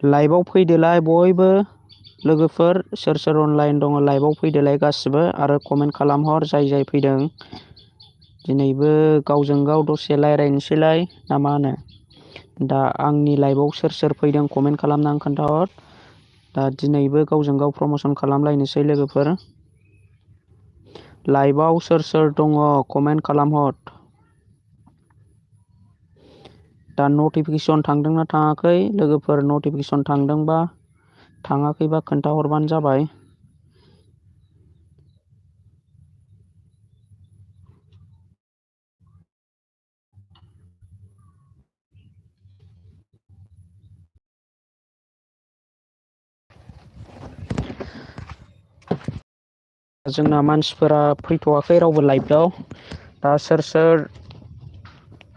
लाइभआव फैदोलाय बयबो लोगोफोर सोर सोर अनलाइन दङ लाइभआव फैदोलाय गासिबो आरो कमेन्ट खालामहर जाय फैदों दिनैबो गावजों गाव दसे रायज्लायनोसैलाय ना मा होनो दा आंनि लाइभआव सोर फैदों कमेन्ट खालामनानै खोन्थाहर दा दिनैबो गावजों गाव प्रमसन खालामलायनोसै लोगोफोर लाइभआव सोर दङ कमेन्ट खालामहर दा नटिफिकेसन थांदोंना थाङाखै लोगोफोर नटिफिकेसन थांदोंबा थाङाखैबा खोन्थाहरबानो जाबाय जोंना मानसिफोरा फैथ'वाखै रावबो लाइभआव दा सोर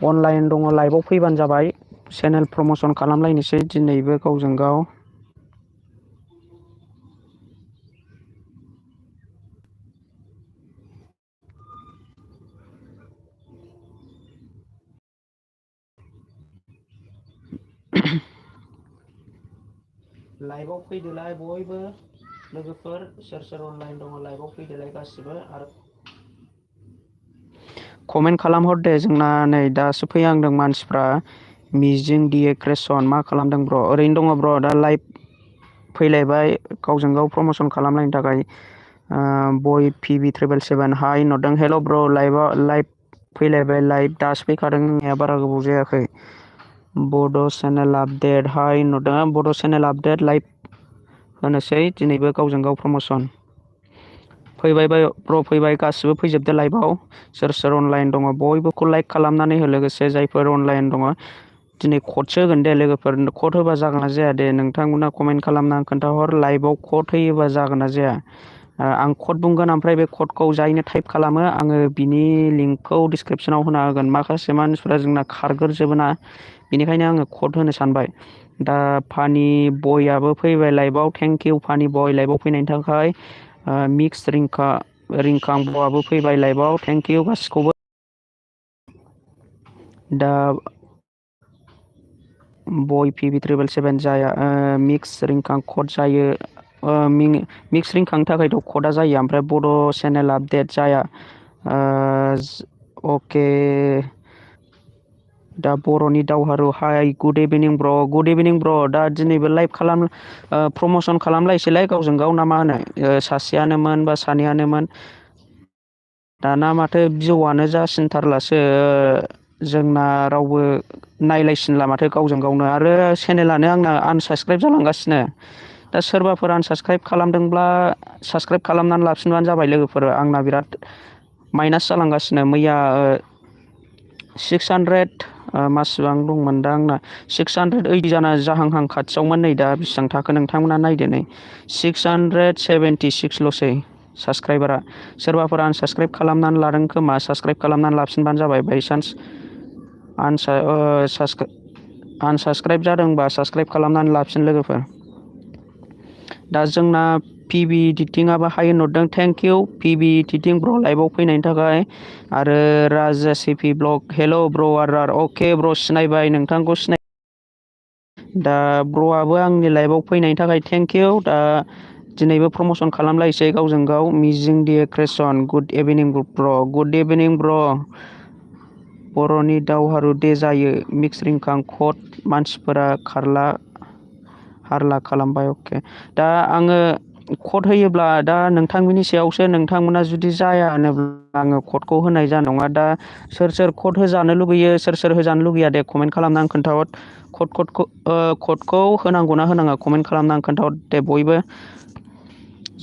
अनलाइन दङ लाइभआव फैबानो जाबाय चेनेल प्रमसन खालामलायनोसै दिनैबो गावजों गाव लाइभआव फैदोलाय बयबो लोगोफोर सोर अनलाइन दङ लाइभआव फैदोलाय गासिबो आरो कमेन्ट खालामहर दे जोंना नै दासो फैहांदों मानसिफ्रा मिजिं डिए क्रेसन मा खालामदों ब्र ओरैनो दङ ब्र दा लाइभ फैलायबाय गावजों गाव प्रमसन खालामलायनो थाखाय बय पिभि 777 हाय नरदों हेल' ब्र लाइभ फैलायबाय लाइभ दासो फैखादों होननाया बारा गोबाव जायाखै बड' चेनेल आपडेट हाय नुदों बड' चेनेल आपडेट लाइभ होनोसै दिनैबो गावजों गाव प्रमसन फैबाय ब्र फैबाय गासिबो फैजोबदो लाइभआव सोर अनलाइन दङ बयबोखौ लाइक खालामनानै हो लोगोसे जायफोर अनलाइन दङ दिनै कदसो होगोन दे लोगोफोर कद होबा जागोन ना जाया दे नोंथांमोना कमेन्ट खालामना खोन्थाहर लाइभआव कद होयोबा जागोन ना जाया आं कद बुंगोन ओमफ्राय बे कदखौ जायनो टाइप खालामो आङो बिनि लिंकखौ डिसक्रिपसनाव होना होगोन माखासे मानसिफ्रा जोंना खारगोरजोबोना बेनिखायनो आङो कद होनो सानबाय दा फानि बयाबो फैबाय लाइभआव थेंक इउ फानि बय लाइभआव फैनायनि थाखाय मिक्स रिंखां ब'आबो फैबाय लाइभआव थेंक इउ गासिखौबो दा बय पिभि 777 जाया मिक्स रिंखां कड जायो मिक्स रिंखांनि थाखायथ' कदआ जायो ओमफ्राय बड' चेनेल आपडेट जाया अके दा बर'नि दावहारु हाय गुड इभिनिं ब्र दा दिनैबो लाइभ प्रमसन खालामलायसैलाय गावजों गाव ना मा होनो सासेयानोमोन बा सानैयानोमोन दाना माथो भिउआनो जासिनथारलासो जोंना रावबो नायलायसिनला माथो गावजों गावनो आरो चेनेलानो आंना आनसाबसक्राइब जालांगासिनो दा सोरबाफोर आनसाबसक्राइब खालामदोंब्ला साबसक्राइब खालामनानै लाफिनबानो जाबाय लोगोफोर आंना बिराद माइनास जालांगासिनो मैया 600 मासिबां दंमोन दा आंना 680 जाहांहां खाथियावमोन नै दा बेसिबां थाखो नोंथांमोना नायदो नै 676ल'सै साबसक्राइबारा सोरबाफोर आनसाबसक्राइब खालामनानै लादों खोमा साबसक्राइब खालामनानै लाफिनबानो जाबाय बायसान्स आनसाबसक्राइब जादोंबा साबसक्राइब खालामनानै लाफिन लोगोफोर दा जोंना पिभि इडिटिंआबो हाय नुदों थेंक इउ पिभि इडिटिं ब्र लाइभआव फैनायनि थाखाय आरो राजा सिपि ब्लग हेल' ब्र आर अके ब्र सिनायबाय नोंथांखौ दा ब्र'आबो आंनि लाइभआव फैनायनि थाखाय थेंक इउ दा दिनैबो प्रमसन खालामलायसै गावजों गाव मिजिं डिए क्रेसन गुड इभिनिं ब्र गुड इभिनिं ब्र बर'नि दावहारु दे जायो मिक्स रिंखां कड मानसिफोरा हारला खालामबाय अके दा आङो कड होयोब्ला दा नोंथांमोननि सायावसो नोंथांमोना जुदि जाया होनोब्ला आङो कडखौ होनाय जानाय नङा दा सोर कड होजानो लुगैयो सोर होजानो लुगैया दे कमेन्ट खालामनानै खोन्थाहर कडखौ होनांगौ ना होनाङा कमेन्ट खालामनानै खोन्थाहर दे बयबो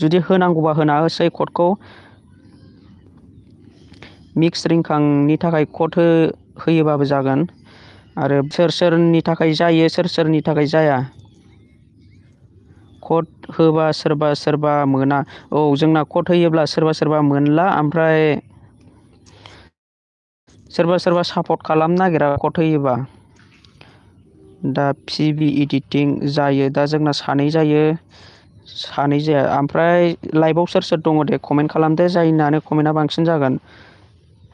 जुदि होनांगौबा होना होसै कडखौ मिक्स रिंखांनि थाखाय कड होयोबाबो जागोन आरो सोरनि थाखाय जायो सोरनि थाखाय जाया कड होबा सोरबा मोना औ जोंना कड होयोब्ला सोरबा मोनला ओमफ्राय सोरबा सापर्ट खालामनो नागिरा कड होयोबा दा पिभि इडिटिं जायो दा जोंना सानै जायो सानै जाया ओमफ्राय लाइभआव सोर दङ दे कमेन्ट खालामदो जायनानो कमेन्टआ बांसिन जागोन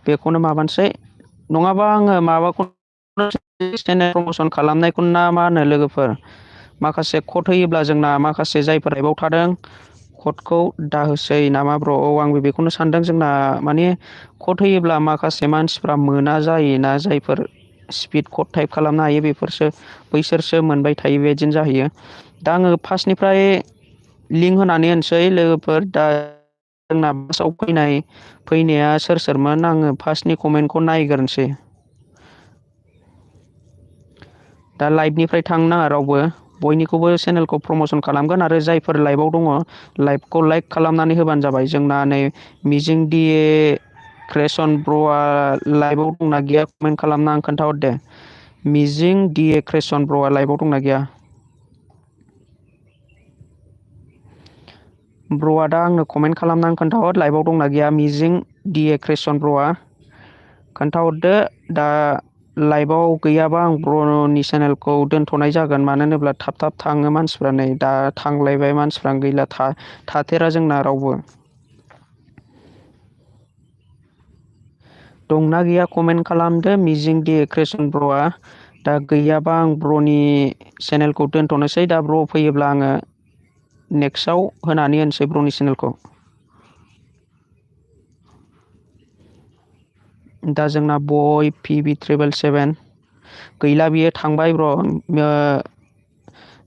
बेखौनो माबानोसै नङाबा आङो माबाखौ चेनेल प्रमसन खालामनायखौ ना मा होनो लोगोफोर माखासे कड होयोब्ला जोंना माखासे जायफोर लाइभआव थादों कडखौ दाहोसै नामा ब्र'? औ आंबो बेखौनो सानदों जोंना माने कड होयोब्ला माखासे मानसिफ्रा मोना जायोना जायफोर स्पिड कड टाइप खालामनो हायो बेफोरसो बैसोरसो मोनबाय थायो बेबायदिनो जाहैयो। दा आङो फार्स्टनिफ्राय लिंक होनानै होनोसै लोगोफोर दा जोंना बासाव फैनाया सोर सोरमोन आङो फार्स्टनि कमेन्टखौ नायग्रोनोसै। दा लाइभनिफ्राय थांनो नाङा रावबो बयनिखौबो चेनेलखौ प्रमसन खालामगोन आरो जायफोर लाइभआव दङ लाइभखौ लाइक खालामनानै होबानो जाबाय। जोंना नै मिजिं क्रियेसन ब्र'आ लाइभआव दंना गैया कमेन्ट खालामना आं खोन्थाहर दे। मिजिं क्रियेसन ब्र'आ लाइभआव दंना गैया? ब्र'आ दा आंनो कमेन्ट खालामनानै खोन्थाहर लाइभआव दंना गैया मिजिं क्रियेसन ब्र'आ खोन्थाहरदो। दा लाइभआव गैयाबा आं ब्र'नि चेनेलखौ दोनथ'नाय जागोन मानो होनोब्ला थाब थाब थाङो मानसिफ्रा नै दा थांलायबाय मानसिफ्रानो गैला थाथेरा जोंना रावबो। दंना गैया कमेन्ट खालामदो मिजिं क्रियेसन ब्र'आ। दा गैयाबा आं ब्र'नि चेनेलखौ दोनथ'नोसै दा ब्र' फैयोब्ला आङो नेक्स्टआव होनानै होनोसै ब्र'नि चेनेलखौ। दा जोंना बय PB777 गैला बियो थांबाय ब्र'।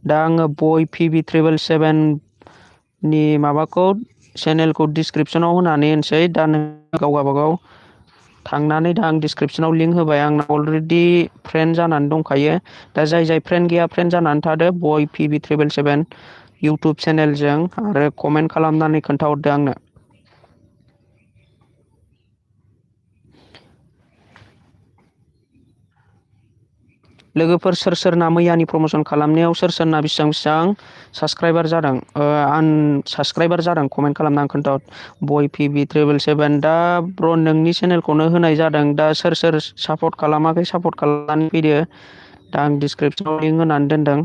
दा आङो बय PB777 नि माबाखौ चेनेलखौ डिसक्रिपसनाव होनानै होनोसै दा नों गाव गावबागाव थांनानै दा आं डिसक्रिपसनाव लिंक होबाय आंना अलरेडि फ्रेन्ड जानानै दंखायो। दा जाय फ्रेन्ड गैया फ्रेन्ड जानानै थादो बय PB777 इउटुब चेनेलजों आरो कमेन्ट खालामनानै खोन्थाहरदो आंनो। लोगोफोर सोर सोरना मैयानि प्रमसन खालामनायाव सोर सोरना बेसेबां साबसक्राइबार जादों आनसाबसक्राइबार जादों कमेन्ट खालामनानै खोन्थाहर। बय PB777 दा ब्र' नोंनि चेनेलखौनो होनाय जादों दा सोर सोर सापर्ट खालामाखै सापर्ट खालामनानै फैदो। दा आं डिसक्रिपसनाव लिंक होनानै दोनदों।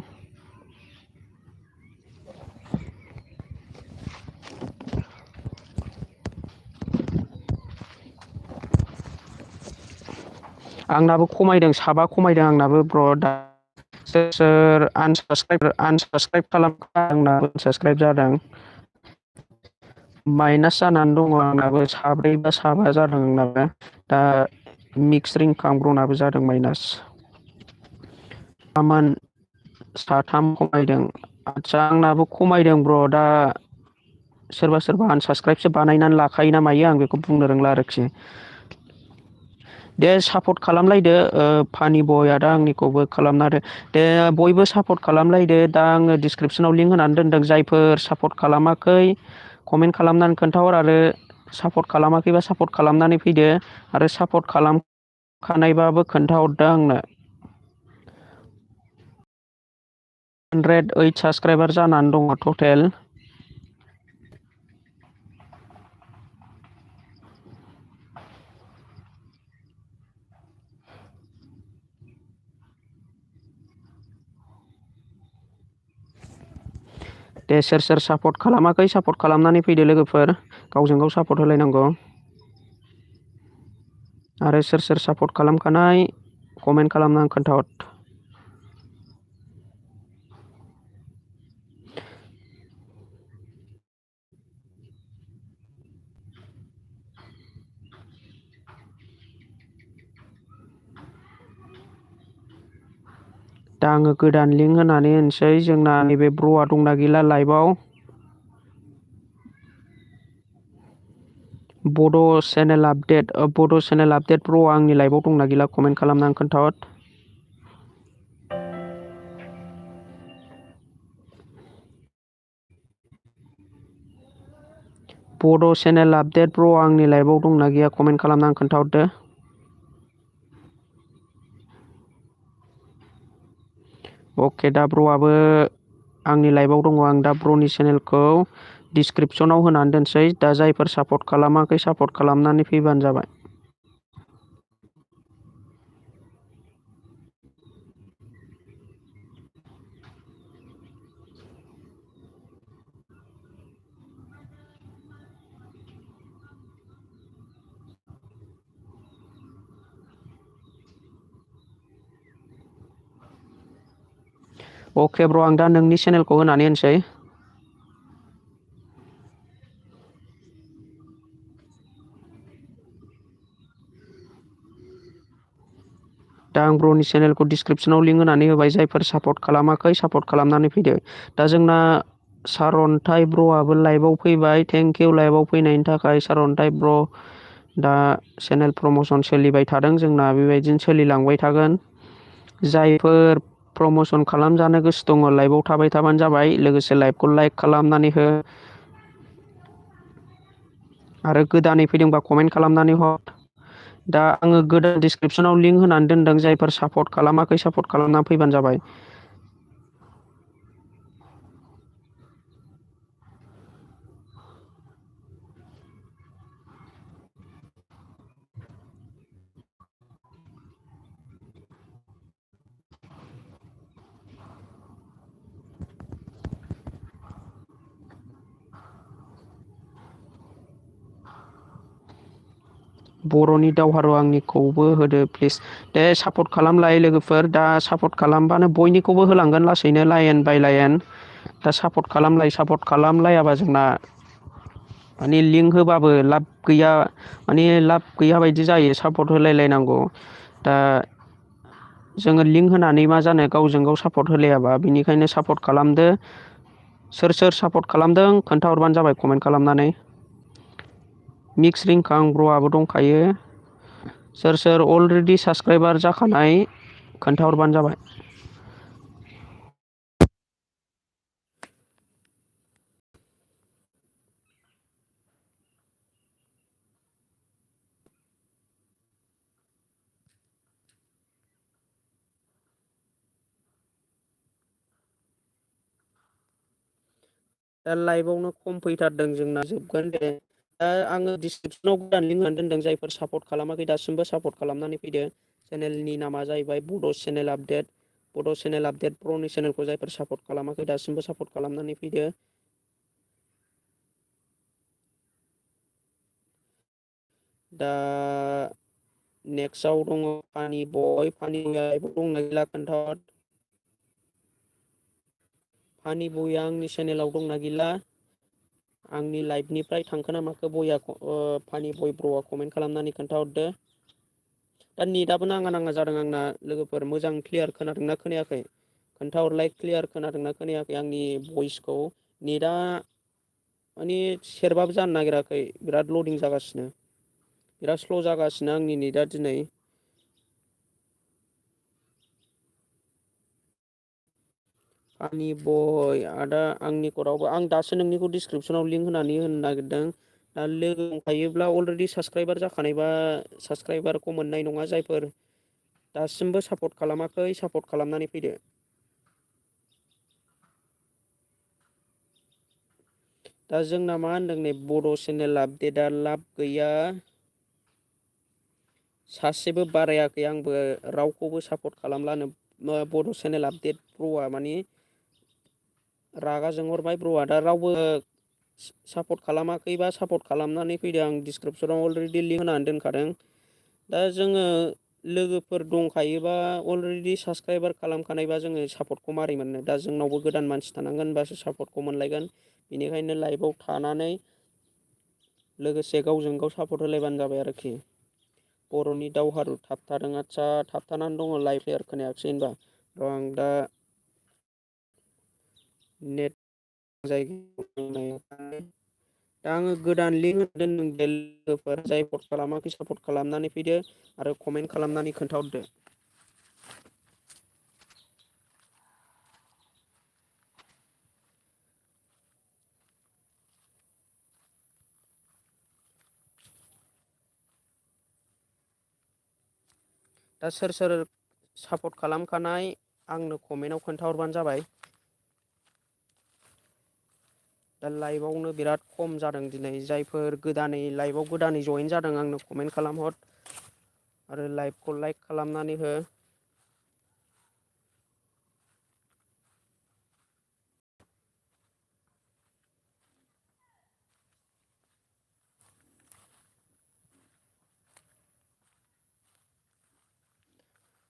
आंनाबो खमायदों साबा खमायदों आंनाबो ब्र' दा सोर सोर आनसाबसक्राइब खालामखो आंना साबसक्राइब जादों। माइनास जानानै दङ आंनाबो साब्रै बा साबा जादों आंनाबो दा मिक्स रिंखां ब्रनाबो जादों माइनास। साथाम खमायदों आदसा आंनाबो खमायदों ब्र' दा सोरबा सोरबा आनसाबसक्राइबसो बानायनानै लाखायो ना मायो आं बेखौ बुंनो रोंला आरोखि। दे सापर्ट खालामलायदो फानि बय आदा आंनिखौबो खालामना होदो। दे बयबो सापर्ट खालामलायदो दा आङो डिसक्रिपसनाव लिंक होनानै दोनदों जायफोर सापर्ट खालामाखै कमेन्ट खालामनानै खोन्थाहर आरो सापर्ट खालामाखैबा सापर्ट खालामनानै फैदो आरो सापर्ट खालामखानायबाबो खोन्थाहरदो आंनो। 108 साबसक्राइबार जानानै दङ टटेल। दे सोर सोर सापर्ट खालामाखै सापर्ट खालामनानै फैदो लोगोफोर गावजों गाव सापर्ट होलायनांगौ। आरो सोर सोर सापर्ट खालामखानाय कमेन्ट खालामनानै खोन्थाहर। दा आङो गोदान लिंक होनानै होनोसै जोंना नैबे ब्र'आ दंना गैला लाइभआव। बड' चेनेल आपडेट ब्र' आंनि लाइभआव दंना गैला कमेन्ट खालामनानै खोन्थाहर। बड' चेनेल आपडेट ब्र' आंनि लाइभआव दंना गैया कमेन्ट खालामनानै खोन्थाहरदो। अके दा ब्र'आबो आंनि लाइभआव दङ आं दा ब्र'नि चेनेलखौ डिसक्रिपसनाव होनानै दोनसै दा जायफोर सापर्ट खालामाखै सापर्ट खालामनानै फैबानो जाबाय। अके ब्र' आं दा नोंनि चेनेलखौ होनानै होनोसै। दा आं ब्र'नि चेनेलखौ डिसक्रिपसनाव लिंक होनानै होबाय, जायफोर सापर्ट खालामाखै सापर्ट खालामनानै फैदो। दा जोंना सारन्थाइ ब्र'आबो लाइभआव फैबाय, थेंक इउ लाइभआव फैनायनि थाखाय सारन्थाइ ब्र'। दा चेनेल प्रम'सन सोलिबाय थादों जोंना, बेबायदिनो सोलिलांबाय थागोन। जायफोर प्रम'सन खालामजानो गोसो दङ लाइभआव थाबाय थाबानो जाबाय, लोगोसे लाइभखौ लाइक खालामनानै हो आरो गोदानै फैदोंबा कमेन्ट खालामनानै हर। दा आङो गोदान डिसक्रिपसनाव लिंक होनानै दोनदों, जायफोर सापर्ट खालामाखै सापर्ट खालामना फैबानो जाबाय। बर'नि दावहारु आंनिखौबो होदो प्लिज। दे सापर्ट खालामलाय लोगोफोर, दा सापर्ट खालामबानो बयनिखौबो होलांगोन लासैनो लाइन बाय लाइन। दा सापर्ट खालामलायाबा जोंना माने लिंक होबाबो लाब गैया, माने लाब गैया बायदि जायो। सापर्ट होलायलायनांगौ। दा जोङो लिंक होनानै मा जानो, गावजों गाव सापर्ट होलायाबा। बिनिखायनो सापर्ट खालामदो। सोर सोर सापर्ट खालामदों खोन्थाहरबानो जाबाय कमेन्ट खालामनानै। मिक्स रिंखां ब्र'आबो दंखायो। सोर सोर अलरेडि साबसक्राइबार जाखानाय खोन्थाहरबानो जाबाय। दा लाइभआवनो खम फैथारदों जोंना, जोबगोन दे। दा आङो डिसक्रिपसनाव गोदान लिंक होनानै दोनदों, जायफोर सापर्ट खालामाखै दासिमबो सापर्ट खालामनानै फैदो। चेनेलनि नामा जाहैबाय बड' चेनेल आपडेट। बड' चेनेल आपडेट प्र'नि चेनेलखौ जायफोर सापर्ट खालामाखै दासिमबो सापर्ट खालामनानै फैदो। दा नेक्स्टआव दङ फानि बय। फानि बयआ दंना गैला खोन्थाहर। फानि बयआ आंनि चेनेलाव दंना गैला? आंनि लाइभनिफ्राय थांखो ना माखो बयआ, फानि बय ब्र'आ कमेन्ट खालामनानै खोन्थाहरदो। दा नेटआबो नाङा नाङा जादों आंना लोगोफोर, मोजां क्लियार खोनादोंना खोनायाखै? खोन्थाहरलाय क्लियार खोनादोंना खोनायाखै आंनि भइसखौ? नेटआ माने सेरबाबो जानो नागिराखै, बिराद लडिं जागासिनो। बिराद स्ल' जागासिनो आंनि नेटआ दिनै। फानि बय आदा आंनिखौ रावबो, आं दासो नोंनिखौ डिसक्रिपसनाव लिंक होनानै होनो नागिरदों। दा लोगो दंखायोब्ला अलरेडि साबसक्राइबार जाखानायबा साबसक्राइबारखौ मोननाय नङा। जायफोर दासिमबो सापर्ट खालामाखै सापर्ट खालामनानै फैदो। दा जोंना मा होनदों नै, बड' चेनेल आपडेटआ लाब गैया। सासेबो बारायाखै, आंबो रावखौबो सापर्ट खालामलानो। बड' चेनेल आपडेट प्र'आ माने रागा जोंहरबाय ब्र'आ। दा रावबो सापर्ट खालामाखैबा सापर्ट खालामनानै फैदो। आं डिसक्रिपसनाव अलरेडि लिंक होनानै दोनखादों। दा जोङो लोगोफोर दंखायोबा अलरेडि साबसक्राइबार खालामखानायबा जोङो सापर्टखौ मारै मोननो? दा जोंनावबो गोदान मानसि थानांगोन होनबासो सापर्टखौ मोनलायगोन। बेनिखायनो लाइभआव थानानै लोगोसे गावजों गाव सापर्ट होलायबानो जाबाय आरोखि। बर'नि दावहारु थाबथादों, आदसा थाबथानानै दङ लाइभ क्लियार खोनायाखिसै होनबा। र' आं दा नेट जायगायाव दा आङो गोदान लिंक होना दोनदों लोगोफोर, जाय सापर्ट खालामाखै सापर्ट खालामनानै फैदो आरो कमेन्ट खालामनानै खोन्थाहरदो। दा सोर सोर सापर्ट खालामखानाय आंनो कमेन्टआव खोन्थाहरबानो जाबाय। दा लाइभआवनो बिराद खम जादों दिनै। जायफोर गोदानै लाइभआव गोदानै जइेन जादों आंनो कमेन्ट खालामहर आरो लाइभखौ लाइक खालामनानै हो।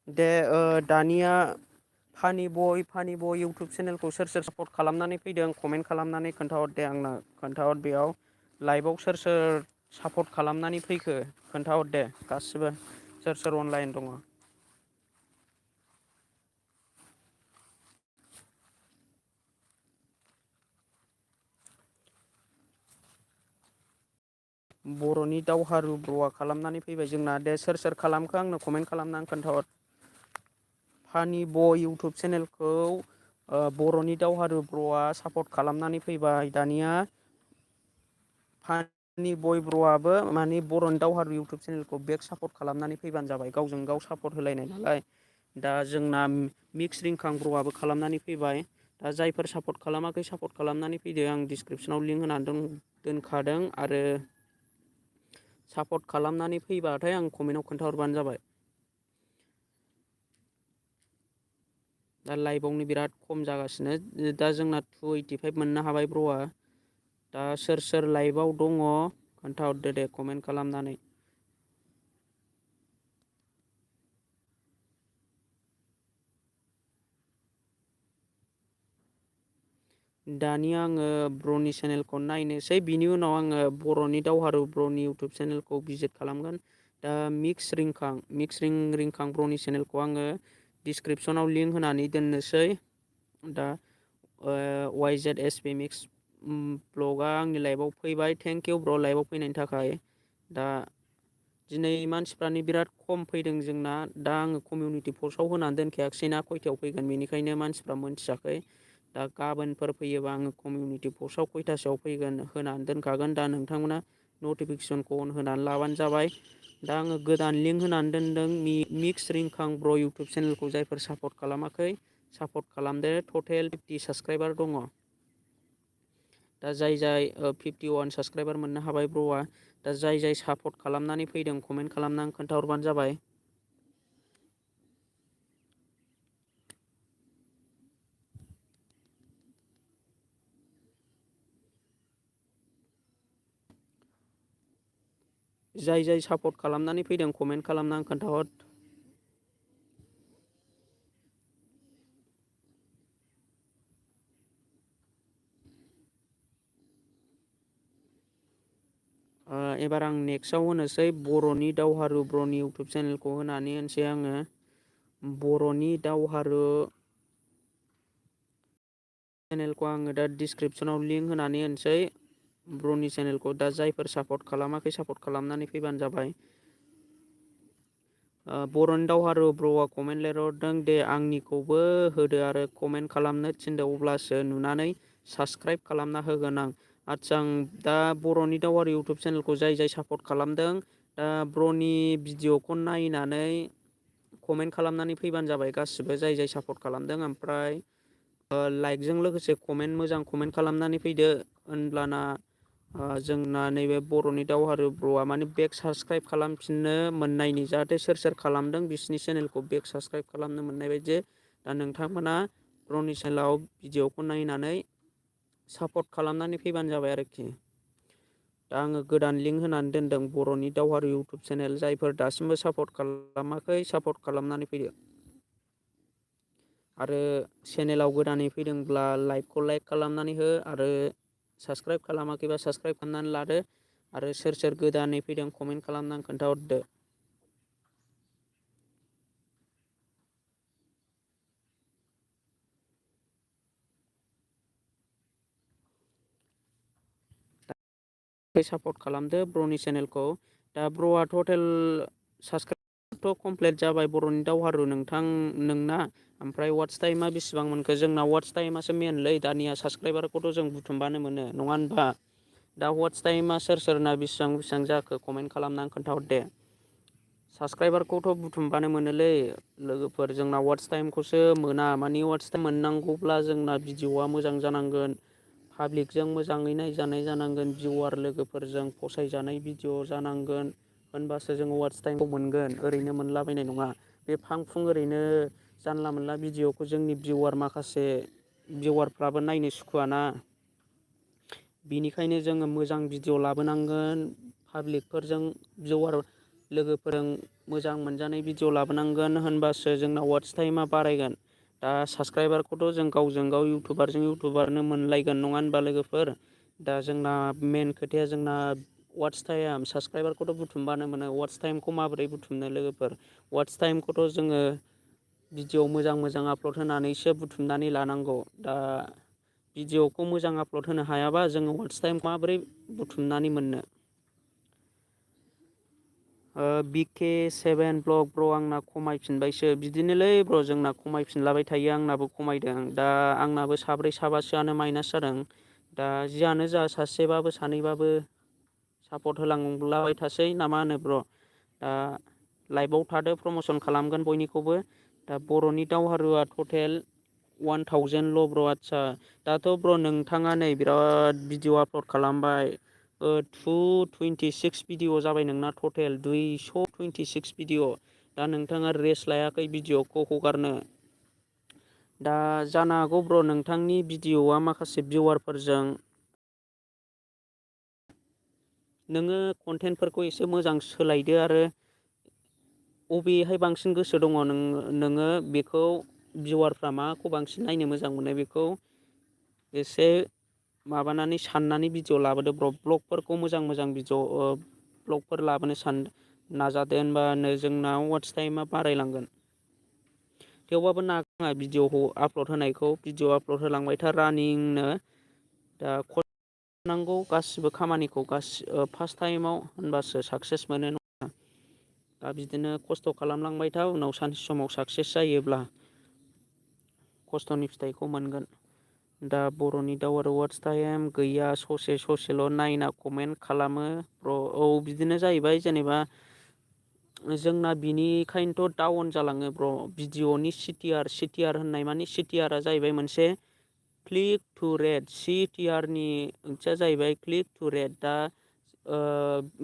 दे दानिया फानि बय इउटुब चेनेलखौ सोर सोर सापर्ट खालामनानै फैदों कमेन्ट खालामनानै खोन्थाहर दे आंनो खोन्थाहर बेयाव लाइभआव सोर सोर सापर्ट खालामनानै फैखो खोन्थाहर दे गासिबो सोर सोर अनलाइन दङ। बर'नि दावहारु ब्र'आ खालामनानै फैबाय जोंना दे सोर सोर खालामखो आंनो कमेन्ट खालामनानै खोन्थाहर। फानि बय इउटुब चेनेलखौ बर'नि दावहारु ब्र'आ सापर्ट खालामनानै फैबाय दानिया फानि बय ब्र'आबो माने बर'नि दावहारु इउटुब चेनेलखौ बेक सापर्ट खालामनानै फैबानो जाबाय गावजों गाव सापर्ट होलायनाय नालाय। दा जोंना मिक्स रिंखां ब्र'आबो खालामनानै फैबाय। दा जायफोर सापर्ट खालामाखै सापर्ट खालामनानै फैदो आं डिसक्रिपसनाव लिंक होनानै दोनखादों आरो सापर्ट खालामनानै फैबाथाय आं कमेन्टआव खोन्थाहरबानो जाबाय। दा लाइभआवनो बिराद खम जागासिनो दा जोंना 285 मोननो हाबाय ब्र'आ। दा सोर सोर लाइभआव दङ खोन्थाहरदो दे कमेन्ट खालामनानै। दानिया आङो ब्र'नि चेनेलखौ नायनोसै बिनि उनाव आङो बर'नि दावहारु ब्र'नि इउटुब चेनेलखौ भिजिट खालामगोन। दा मिक्स रिंखां ब्र'नि चेनेलखौ आङो डिसक्रिपसनाव लिंक होनानै दोननोसै दा वाइ जेद एस पि मिक्स ब्लगआ आंनि लाइफआव फैबाय थेंक इउ ब्र' लाइभआव फैनायनि थाखाय। दा दिनै मानसिफ्रानो बिराद खम फैदों जोंना दा आङो कमिउनिटि पस्टआव होनानै दोनखायाखिसैना खयथायाव फैगोन बेनिखायनो मानसिफ्रा मोनथियाखै। दा गाबोनफोर फैयोबा आङो कमिउनिटि पस्टआव खयथासोआव फैगोन होनानै दोनखागोन दा नोंथांमोना नटिफिकेसनखौ अन होनानै लाबानो जाबाय। दा आङो गोदान लिंक होनानै दोनदों मिक्स रिंखां ब्र' इउटुब चेनेलखौ जायफोर सापर्ट खालामाखै सापर्ट खालामदो टटेल 50 साबसक्राइबार दङ। दा जाय 51 साबसक्राइबार मोननो हाबाय ब्र'आ दा जाय सापर्ट खालामनानै फैदों कमेन्ट खालामनानै खोन्थाहरबानो जाबाय। जाय सापर्ट खालामनानै फैदों कमेन्ट खालामनानै खोन्थाहर। एबार आं नेक्स्टआव होनोसै बर'नि दावहारु ब्र'नि इउटुब चेनेलखौ होनानै होनोसै आङो बर'नि दावहारु चेनेलखौ आङो दा डिसक्रिपसनाव लिंक होनानै होनोसै ब्र'नि चेनेलखौ दा जायफोर सापर्ट खालामाखै सापर्ट खालामनानै फैबानो जाबाय। बर'नि दावहारु ब्र'आ कमेन्ट लिरहरदों दे आंनिखौबो होदो आरो कमेन्ट खालामनो थिनदो अब्लासो नुनानै साबसक्राइब खालामना होगोन आं। आदसा आं दा बर'नि दावहारु इउटुब चेनेलखौ जाय सापर्ट खालामदों दा ब्र'नि भिडिअ'खौ नायनानै कमेन्ट खालामनानै फैबानो जाबाय गासिबो जाय सापर्ट खालामदों ओमफ्राय लाइकजों लोगोसे मोजां कमेन्ट खालामनानै फैदो होनब्लाना जोंना नैबे बर'नि दावहारु ब्र'आ माने बेक साबसक्राइब खालामफिननो मोननायनि जाहाथे सोर खालामदों बिसोरनि चेनेलखौ बेक साबसक्राइब खालामनो मोननाय बायदि दा नोंथांमोना ब्र'नि चेनेलाव भिडिअ'खौ नायनानै सापर्ट खालामनानै फैबानो जाबाय आरोखि। दा आङो गोदान लिंक होनानै दोनदों बर'नि दावहारु इउटुब चेनेल जायफोर दासिमबो सापर्ट खालामाखै सापर्ट खालामनानै फैदो। आरो चेनेलाव गोदानै फैदोंब्ला लाइभखौ लाइक खालामनानै हो आरो साबसक्राइब खालामाखैबा साबसक्राइब खालामनानै लादो आरो सोर गोदानै फैदों कमेन्ट खालामनानै खोन्थाहरदो। सापर्ट खालामदो ब्र'नि चेनेलखौ दा ब्र'आ टटेल साबसक्राइबथ' कमप्लिट जाबाय बर'नि दावहारु नोंथां नोंना ओमफ्राय वाट्स टाइमा बेसेबां मोनखो जोंना वाट्स टाइमासो मेनलै दानिया साबसक्राइबारखौथ' जों बुथुमबानो मोनो नङा होनबा दा वाट्स टाइमा सोरना बेसेबां जाखो कमेन्ट खालामनानै खोन्थाहर दे। साबसक्राइबारखौथ' बुथुमबानो मोनोलै लोगोफोर जोंना वाट्स टाइमखौसो मोना मानि वाट्स टाइम मोननांगौब्ला जोंना भिडिअ'आ मोजां जानांगोन पाब्लिकजों मोजाङै नायजानाय जानांगोन भिउवार लोगोफोरजों फसायजानाय भिडिअ' जानांगोन होनबासो जोङो वाट्स टाइमखौ मोनगोन ओरैनो मोनलाबायनाय नङा बे फां फुं ओरैनो जानला मोनला भिडिअ'खौ जोंनि भिउवार माखासे भिउवारफ्राबो नायनो सुखुवाना बिनिखायनो जोङो मोजां भिडिअ' लाबोनांगोन पाब्लिकफोरजों भिउवार लोगोफोरजों मोजां मोनजानाय भिडिअ' लाबोनांगोन होनबासो जोंना वाट्स टाइमा बारायगोन दा साबसक्राइबारखौथ' जों गावजों गाव इउटुबारजों इउटुबारनो मोनलायगोन नङा होनबा लोगोफोर। दा जोंना मेन खोथाया जोंना वाट्स टाइम साबसक्राइबारखौथ' बुथुमबानो मोनो वाट्स टाइमखौ माबोरै बुथुमनो लोगोफोर। वाट्स टाइमखौथ' जोङो भिडिअ मोजां मोजां आपल'ड होनानैसो बुथुमनानै लानांगौ। दा भिडिअखौ मोजां आपल'ड होनो हायाबा जोङो वाट्स टाइम माबोरै बुथुमनानै मोननो। BK7 ब्लग ब्र' आंना खमायफिनबायसो बिदिनोलै ब्र' जोंना खमायफिनलाबाय थायो आंनाबो खमायदों दा आंनाबो साब्रै साबासोआनो माइनास जादों। दा जियानो जा सासेबाबो सानैबाबो सापर्ट होलांलाबाय थासै ना मा होनो ब्र'। दा लाइभआव थादो प्रमसन खालामगोन बयनिखौबो। दा बर'नि दावहारुआ टटेल 1000ल' ब्र' आदसा दाथ' ब्र' नोंथाङा नै बिराद भिडिअ आपल'ड खालामबाय 226 भिडिअ जाबाय नोंना टटेल 226 भिडिअ'। दा नोंथाङा रेस्ट लायाखै भिडिअ'खौ हगारनो। दा जानो हागौ ब्र' नोंथांनि भिडिअ'आ माखासे भिवारफोरजों नोङो कन्टेन्टफोरखौ एसे मोजां सोलायदो आरो अबेहाय बांसिन गोसो दङ नोङो बेखौ भिवारफ्रा माखौ बांसिन नायनो मोजां मोनो बेखौ एसे माबानानै साननानै भिडिअ लाबोदो ब्लगफोरखौ मोजां मोजां भिडिअ ब्लगफोर लाबोनो नाजादो होनबानो जोंनाव वाट्स टाइमा बारायलांगोन। थेवबाबो नागारनाङा भिडिअ आपल'ड होनायखौ भिडिअ आपल'ड होलांबाय था रानिंनो। दा नांगौ गासिबो खामानिखौ फार्स्ट टाइमाव होनबासो साक्सेस मोनो नङा। दा बिदिनो खस्थ' खालामलांबाय था उनाव सानसे समाव साक्सेस जायोब्ला खस्थ'नि फिथाइखौ मोनगोन। दा बर'नि दावहारु वाट्स टाइम गैया ससेल' नायना कमेन्ट खालामो ब्र'। औ बिदिनो जाहैबाय जेनेबा जोंना बिनिखायनोथ' डाउन जालाङो ब्र' भिडिअ'नि सिटिआर होननाय माने सिटिआरआ जाहैबाय मोनसे क्लिक टु रेड CTRनि ओंथिया जाहैबाय क्लिक टु रेड। दा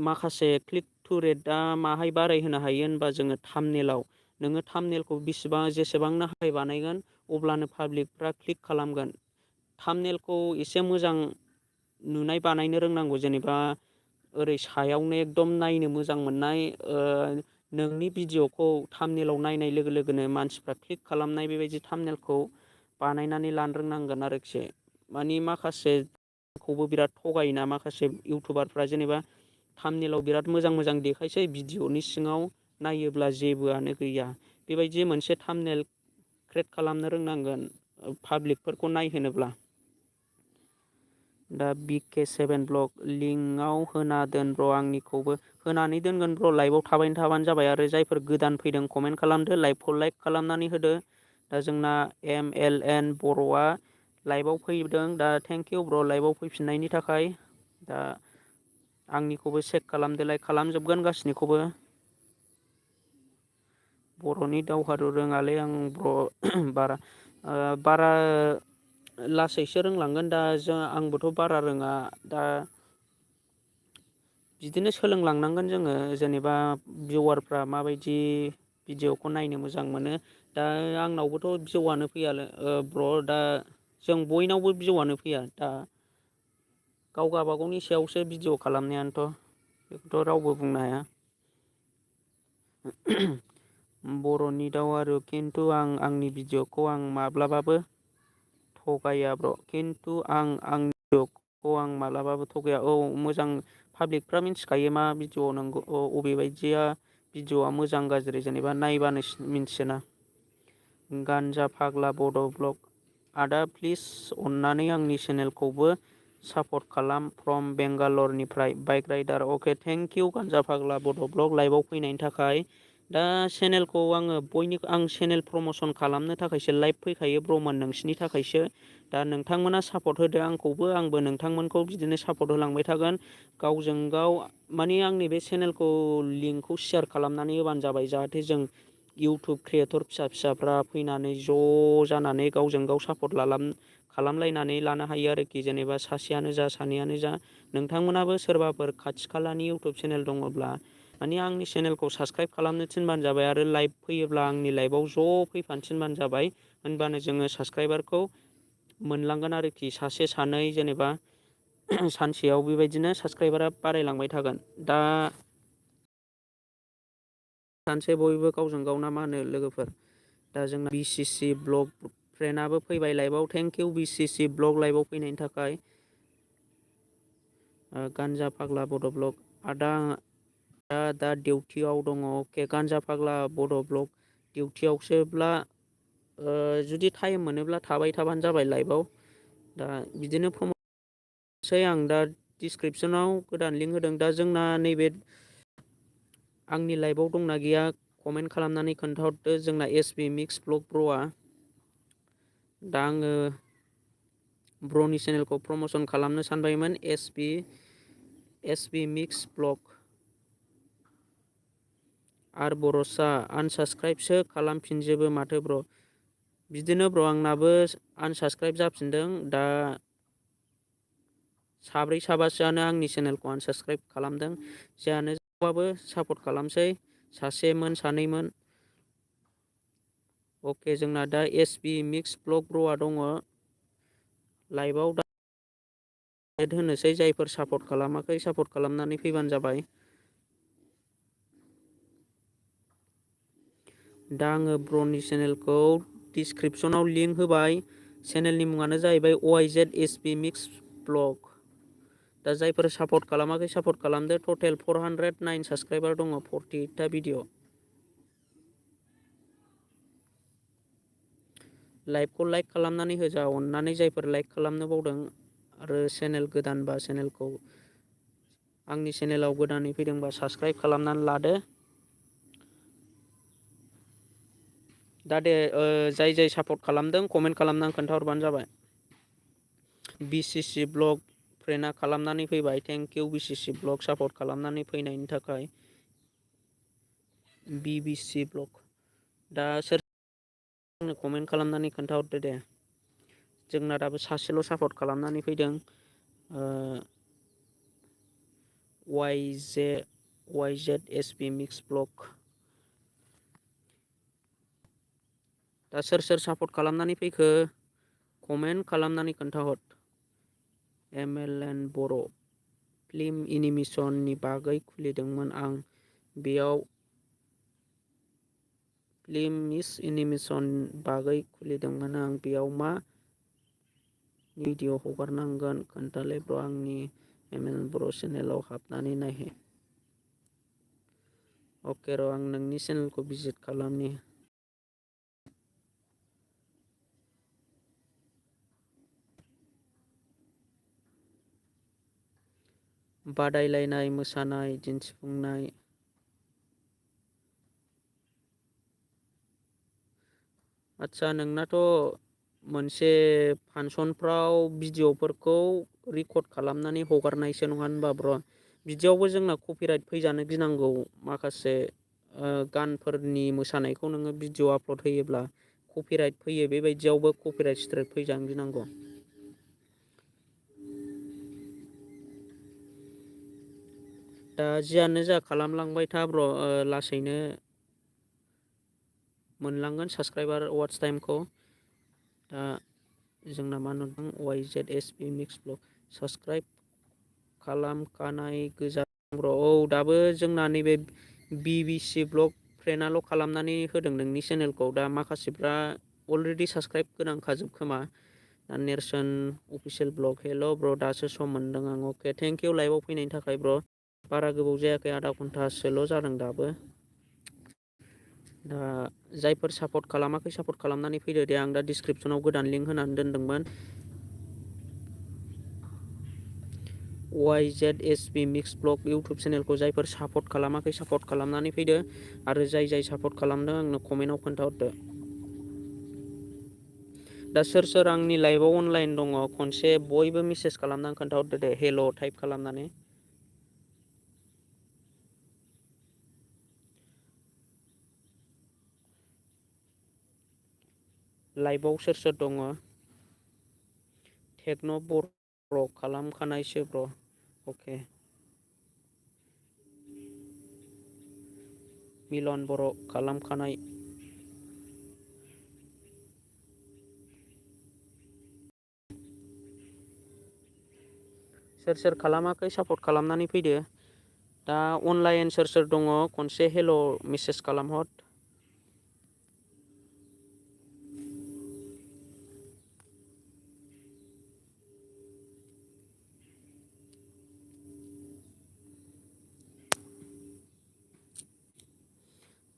माखासे क्लिक टु रेटआ माहाय बाराय होनो हायो होनबा जोङो थामनेलाव नोङो थामनेलखौ जेसेबांनो हाइ बानायगोन अब्लानो पाब्लिकफ्रा क्लिक खालामगोन। थामनेलखौ एसे मोजां नुनाय बानायनो रोंनांगौ जेनेबा ओरै सायावनो एकदम नायनो मोजां मोननाय नोंनि भिडिअ'खौ थामनेलाव नायनाय लोगो लोगोनो मानसिफ्रा क्लिक खालामनाय बेबायदि थामनेलखौ बानायनानै लानो रोंनांगोन आरोखि। मानि माखासेखौबो बिराद थगायोना माखासे इउटुबारफ्रा जेनेबा थामनेलाव बिराद मोजां मोजां देखायसै भिडिअ'नि सिङाव नायोब्ला जेबोआनो गैया। बेबायदि मोनसे थामनेल क्रियेट खालामनो रोंनांगोन पाब्लिकफोरखौ नायहोनोब्ला। दा BK7 ब्लग लिंकआव होना दोन ब्र' आंनिखौबो होनानै दोनगोन ब्र' लाइभआव थाबायनो जाबाय आरो जायफोर गोदान फैदों कमेन्ट खालामदो लाइभखौ लाइक खालामनानै होदो। दा जोंना MLN बर'आ लाइभआव फैदों दा थेंकिउ ब्र' लाइभआव फैफिननायनि थाखाय। दा आंनिखौबो चेक खालामदो लाइक खालामजोबगोन गासिनिखौबो। बर'नि दावहारु रोङालै आं ब्र' बारा लासैसो रोंलांगोन दा आंबोथ' बारा रोङा दा बिदिनो सोलोंलांनांगोन जोङो जेनेबा भिवारफ्रा माबायदि भिडिअ'खौ नायनो मोजां मोनो। दा आंनावबोथ' भिउआनो फैया ब्र' दा जों बयनावबो भिउआनो फैया। दा गाव गावबागावनि सायावसो भिडिअ' खालामनायानोथ' बेखौथ' रावबो बुंनो हाया। बर'नि दावहारु खिन्थु आंनि भिडिअ'खौ आं माब्लाबाबो थगाया ब्र' खिन्थु आंनि भिडिअ'खौ आं मालाबाबो थगाया। औ मोजां पाब्लिकफ्रा मिथिखायो मा भिडिअ' नंगौ अबे बायदिया भिडिअ'आ मोजां गाज्रि जेनेबा नायबानो मिन्थियोना। गानजा फाग्ला बड' ब्लग आदा प्लिज अननानै आंनि चेनेलखौबो सापर्ट खालाम फ्रम बेंगालरनिफ्राय बाइक राइडार। अके थेंकिउ गानजा फाग्ला बड' ब्लग लाइभआव फैनायनि थाखाय। दा चेनेलखौ आं चेनेल प्रमसन खालामनो थाखायसो लाइभ फैखायो ब्र'मोन नोंसिनि थाखायसो। दा नोंथांमोना सापर्ट होदो आंबो नोंथांमोनखौ बिदिनो सापर्ट होलांबाय थागोन। गावजों गाव माने आंनि बे चेनेलखौ लिंकखौ सेयार खालामनानै होबानो जाबाय जाहाथे जों इउटुब क्रियेटर फिसाफ्रा फैनानै ज' जानानै गावजों गाव सापर्ट खालामलायनानै लानो हायो आरोखि। जेनेबा सासेयानो जा सानैयानो जा नोंथांमोनाबो सोरबाफोर खाथि खालानि इउटुब चेनेल दङब्ला माने आंनि चेनेलखौ साबसक्राइब खालामनो थिनबानो जाबाय आरो लाइभ फैयोब्ला आंनि लाइभआव ज' फैफानो थिनबानो जाबाय। होनबानो जोङो साबसक्राइबारखौ मोनलांगोन आरोखि सासे सानै जेनेबा सानसेयाव बेबायदिनो साबसक्राइबारा बारायलांबाय थागोन। दा सानसे बयबो गावजों गाव ना मा होनो लोगोफोर। दा जोंना BCC ब्लग फ्रेन्डआबो फैबाय लाइभआव। थेंक इउ BCC ब्लग लाइभआव फैनायनि थाखाय। गान्जा फाग्ला बड' ब्लग आदा दा डिउटियाव दङ। अके गान्जा फाग्ला बड' ब्लग डिउटियावसोब्ला जुदि टाइम मोनोब्ला थाबाय थाबानो जाबाय लाइभआव। दा बिदिनो प्रम'सै आं दा डिसक्रिपसनाव गोदान लिंक होदों। दा जोंना नैबे आंनि लाइभआव दंना गैया कमेन्ट खालामनानै खोन्थाहरदो। जोंना SB मिक्स ब्लग ब्र'आ। दा आङो ब्र'नि चेनेलखौ प्रम'सन खालामनो सानबायमोन। SB मिक्स ब्लग आर बर'सा आनसाबस्क्राइबसो खालामफिनजोबो माथो ब्र'। बिदिनो ब्र' आंनाबो आनसाबस्क्राइब जाफिनदों। दा साब्रै साबासोआनो आंनि चेनेलखौ आनसाबस्क्राइब खालामदों। जियानो जाबाबो सापर्ट खालामसै। सासेमोन सानैमोन। अके जोंना दा SB मिक्स ब्लग ब्र'आ दङ लाइभआव। दा एड होनोसै जायफोर सापर्ट खालामाखै सापर्ट खालामनानै फैबानो जाबाय। दा आङो ब्र'नि चेनेलखौ डिसक्रिपसनाव लिंक होबाय। चेनेलनि मुङानो जाहैबाय YZSB मिक्स ब्लग। दा जायफोर सापर्ट खालामाखै सापर्ट खालामदो। टटेल 409 साबस्क्राइबार दङ 48 टा भिडिअ'। लाइभखौ लाइक खालामनानै होजा अननानै जायफोर लाइक खालामनो बावदों। आरो चेनेल गोदानबा चेनेलखौ आंनि चेनेलाव गोदानै फैदोंबा साबस्क्राइब खालामनानै लादो। दा दे जाय जाय सापर्ट खालामदों कमेन्ट खालामनानै खोन्थाहरबानो जाबाय। BCC ब्लग फ्रेन्डआ खालामनानै फैबाय। Thank you BCC blog support खालामनानै फैनायनि थाखाय। BBC ब्लग दा सोर आंनो कमेन्ट खालामनानै खोन्थाहरदो दे। जोंना दाबो सासेल' सापर्ट खालामनानै फैदों। YZSB mix blog. दा सोर सोर सापर्ट खालामनानै फैखो कमेन्ट खालामनानै खोन्थाहर। MLN बर' फिल्म एनिमेसननि बागै खुलिदोंमोन आं। बेयाव एनिमेसन बागै खुलिदोंमोन आं। बेयाव मा भिडिअ हगारनांगोन खोन्थालाय ब्र'। आंनि MLN बर' चेनेलाव हाबनानै नायहै। अके र' आं नोंनि चेनेलखौ भिजिट खालामनि। बादायलायनाय मोसानाय दिन्थिफुंनाय। आदसा नोंनाथ' मोनसे फांसनफ्राव भिडिअफोरखौ रेकर्ड खालामनानै हगारनायसो नङा होनबा ब्र'। बिदियावबो जोंना कपिराइट फैजानो गिनांगौ। माखासे गानफोरनि मोसानायखौ नोङो भिडिअ आपल'ड होयोब्ला कपिराइट फैयो। बेबायदियावबो कपिराइट स्ट्राइक फैजानो गिनांगौ। दा जियानो जा खालामलांबाय था ब्र'। लासैनो मोनलांगोन साबस्क्राइबार वाट्च टाइमखौ। दा जोंना मा नुदों YZSB मिक्स ब्लग साबस्क्राइब खालामखानाय गोजा ब्र'। औ दाबो जोंना नैबे BBC ब्लग फ्रेन्डआल' खालामनानै होदों नोंनि चेनेलखौ। दा माखासेफ्रा अलरेडि साबस्क्राइब गोनांखाजोब खोमा। दा नेरसोन अफिसियेल ब्लग हेल' ब्र' दासो सम मोनदों आं। अके थेंक इउ लाइभआव फैनायनि थाखाय ब्र'। बारा गोबाव जायाखै आधा घन्टासोल' जादों दाबो। दा जायफोर सापर्ट खालामाखै सापर्ट खालामनानै फैदो दे। आं दा डिसक्रिपसनाव गोदान लिंक होनानै दोनदोंमोन। YZSB मिक्स ब्लग इउटुब चेनेलखौ जायफोर सापर्ट खालामाखै सापर्ट खालामनानै फैदो। आरो जाय जाय सापर्ट खालामदों आंनो कमेन्टआव खोन्थाहरदो। दा सोर सोर आंनि लाइभआव अनलाइन दङ खनसे बयबो मेसेज खालामनानै खोन्थाहरदो दे। हेल' टाइप खालामनानै। लाइभआव सोर सोर दङ। टेक्न' बर' खालामखानायसो ब्र'। अके मिलन बर' खालामखानाय। सोर सोर खालामाखै सापर्ट खालामनानै फैदो। दा अनलाइन सोर सोर दङ खनसे हेल' मेसेज खालामहर।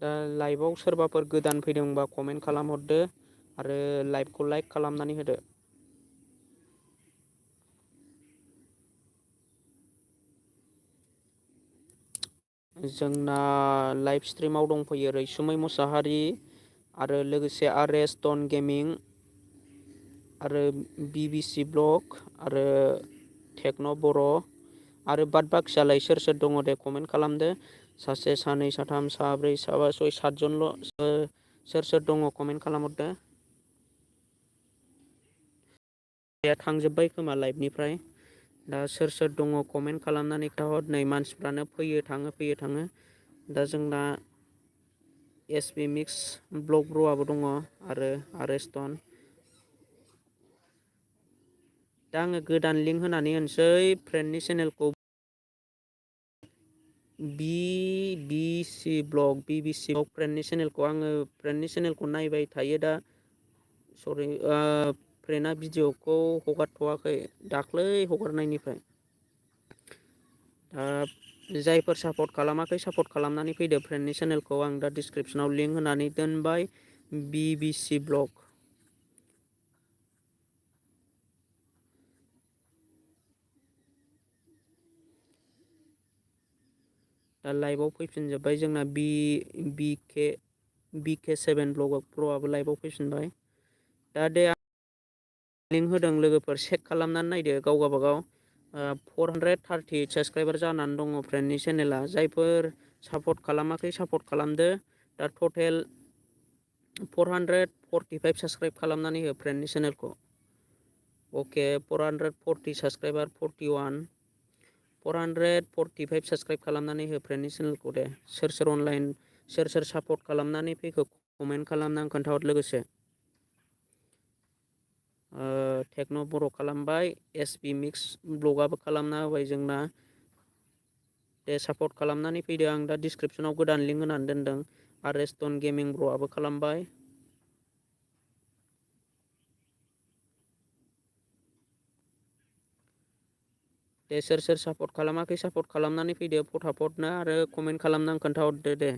दा लाइभआव सोरबाफोर गोदान फैदोंबा कमेन्ट खालामहरदो आरो लाइभखौ लाइक खालामनानै होदो। जोंना लाइभ स्ट्रिमाव दंफैयो रैसुमै मुसाहारि आरो लोगोसे आर.एस. टन गेमिं आरो BBC ब्लग आरो टेक्न' बर' आरो बाद बाखियालाय सोर सोर दङ दे कमेन्ट खालामदो। सासे सानै साथाम साब्रै साबा सय सातजनल' सोर सोर दङ कमेन्ट खालामहरदो। थांजोब्बाय खोमा लाइभनिफ्राय दा सोर सोर दङ कमेन्ट खालामनानै खोन्थाहर। नै मानसिफ्रानो फैयो थाङो दा जोंना SB मिक्स ब्लग ब्र'आबो दङ आरो आर.एस. टन। दा आङो गोदान लिंक होनानै होनोसै फ्रेन्डनि चेनेलखौ BBC ब्लग फ्रेन्डनि चेनेलखौ नायबाय थायो दा। सरि फ्रेन्डआ भिडिअ'खौ हगारथ'वाखै दाख्लै हगारनायनिफ्राय। जायफोर सापर्ट खालामाखै सापर्ट खालामनानै फैदो फ्रेन्डनि चेनेलखौ आं दा डिसक्रिपसनाव लिंक होनानै दोनबाय BBC ब्लग। दा लाइभआव फैफिनजोब्बाय जोंना BK7 ब्ल'आबो लाइभआव फैफिनबाय। दा दे लिंक होदों लोगोफोर चेक खालामनानै नायदो गाव गावबागाव 438 साबसक्राइबार जानानै दङ फ्रेन्डनि चेनेला। जायफोर सापर्ट खालामाखै सापर्ट खालामदो। दा टटेल 445 साबसक्राइब खालामनानै हो फ्रेन्डनि चेनेलखौ। अके 440 साबसक्राइबार 445 साबसक्राइब खालामनानै हो फ्रेन्डनि चेनेलखौ दे। सोर सोर अनलाइन सोर सोर सापर्ट खालामनानै फैखो कमेन्ट खालामनानै खोन्थाहर लोगोसे। टेक्न' बर' खालामबाय SB मिक्स ब्लगआबो खालामना होबाय जोंना। दे सापर्ट खालामनानै फैदो आं दा डिसक्रिपसनाव गोदान लिंक होनानै दोनदों। आर.एस. टन गेमिं ब्र'आबो खालामबाय। दे सोर सोर सापर्ट खालामाखै सापर्ट खालामनानै फैदो फटाफटनो आरो कमेन्ट खालामनानै खोन्थाहरदो दे।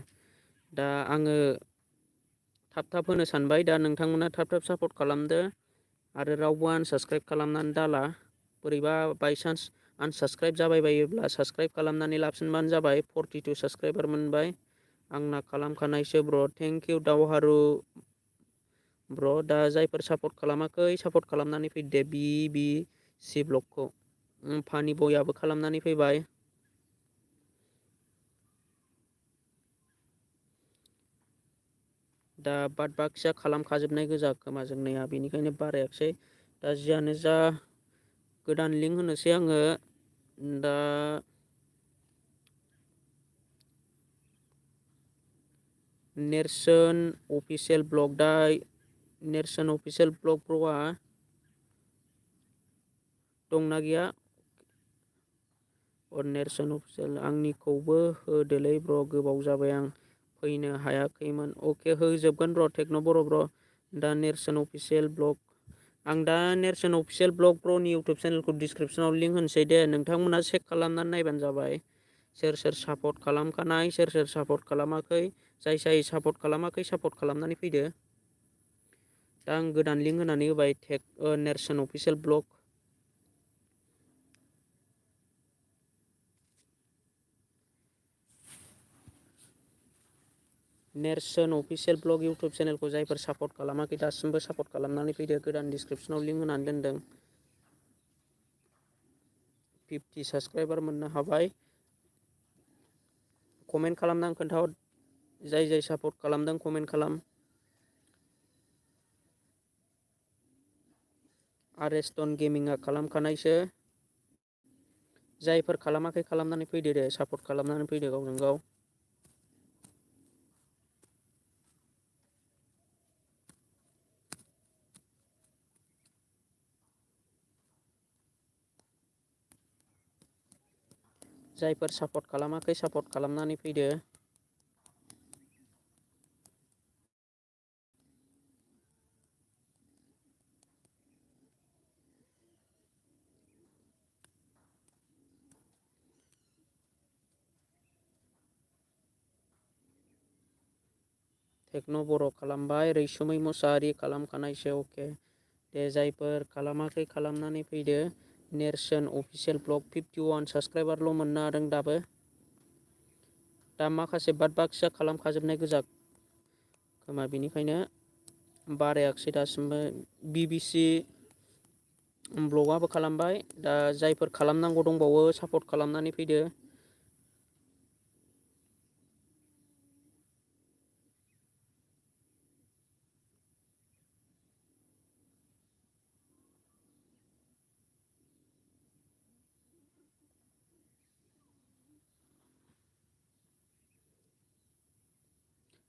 दा आङो थाब होनो सानबाय दा नोंथांमोना थाब सापर्ट खालामदो। आरो रावबो आनसाबसक्राइब खालामनानै दाला बोरैबा बायसान्स आनसाबसक्राइब जाबाय बायोब्ला साबसक्राइब खालामनानै लाफिनबानो जाबाय 42 साबसक्राइबार मोनबाय। आंना खालामखानायसो ब्र' थेंकिउ दावहारु ब्र'। दा जायफोर सापर्ट खालामाखै सापर्ट खालामनानै फैदो BBC ब्लगखौ। फानि बयाबो खालामनानै फैबाय। दा बाद बाखिया खालामखाजोबनाय गोजा खोमा जोंनिया बेनिखायनो बारायाखिसै। दा जियानो जा गोदान लिंक होनोसै आङो दा नेरसोन अफिसियेल ब्लग दा नेरसोन अफिसियेल ब्लग ब्र'आ दंना गैया? नेरसोन अफिसियेल आंनिखौबो होदोलै ब्र' गोबाव जाबाय आं फैनो हायाखैमोन। अके होजोबगोन र' टेक्न' बर' ब्र'। दा नेरसोन अफिसियेल ब्लग आं दा नेरसोन अफिसियेल ब्लग ब्र'नि इउटुब चेनेलखौ डिसक्रिपसनाव लिंक होनोसै दे नोंथांमोना चेक खालामनानै नायबानो जाबाय। सोर सोर सापर्ट खालामखानाय सोर सोर सापर्ट खालामाखै जाय सापर्ट खालामाखै सापर्ट खालामनानै फैदो। दा आं गोदान लिंक होनानै होबाय नेरसोन अफिसियेल ब्लग। नेरसोन अफिसियेल ब्लग इउटुब चेनेलखौ जायफोर सापर्ट खालामाखै दासिमबो सापर्ट खालामनानै फैदो। गोदान डिसक्रिपसनाव लिंक होनानै दोनदों। 50 साबसक्राइबार मोननो हाबाय। कमेन्ट खालामनानै खोन्थाहर जाय सापर्ट खालामदों कमेन्ट खालाम। आर.एस. टन गेमिंआ खालामखानायसो। जायफोर खालामाखै खालामनानै फैदो दे सापर्ट खालामनानै फैदो गावजों गाव। जायफोर सापर्ट खालामाखै सापर्ट खालामनानै फैदो। टेक्न' बर' खालामबाय, रैसुमै मुसाहारि खालामखानायसो अके। दे जायफोर खालामाखै खालामनानै फैदो। नेरसोन अफिसियेल ब्लग 51 साबस्क्राइबारल' मोननो हादों दाबो। दा माखासे बाद बाखिया खालामखाजोबनाय गोजा खोमा, बेनिखायनो बारायाखिसै दासिमबो। BBC ब्लगआबो खालामबाय। दा जायफोर खालामनांगौ दंबावो सापर्ट खालामनानै फैदो।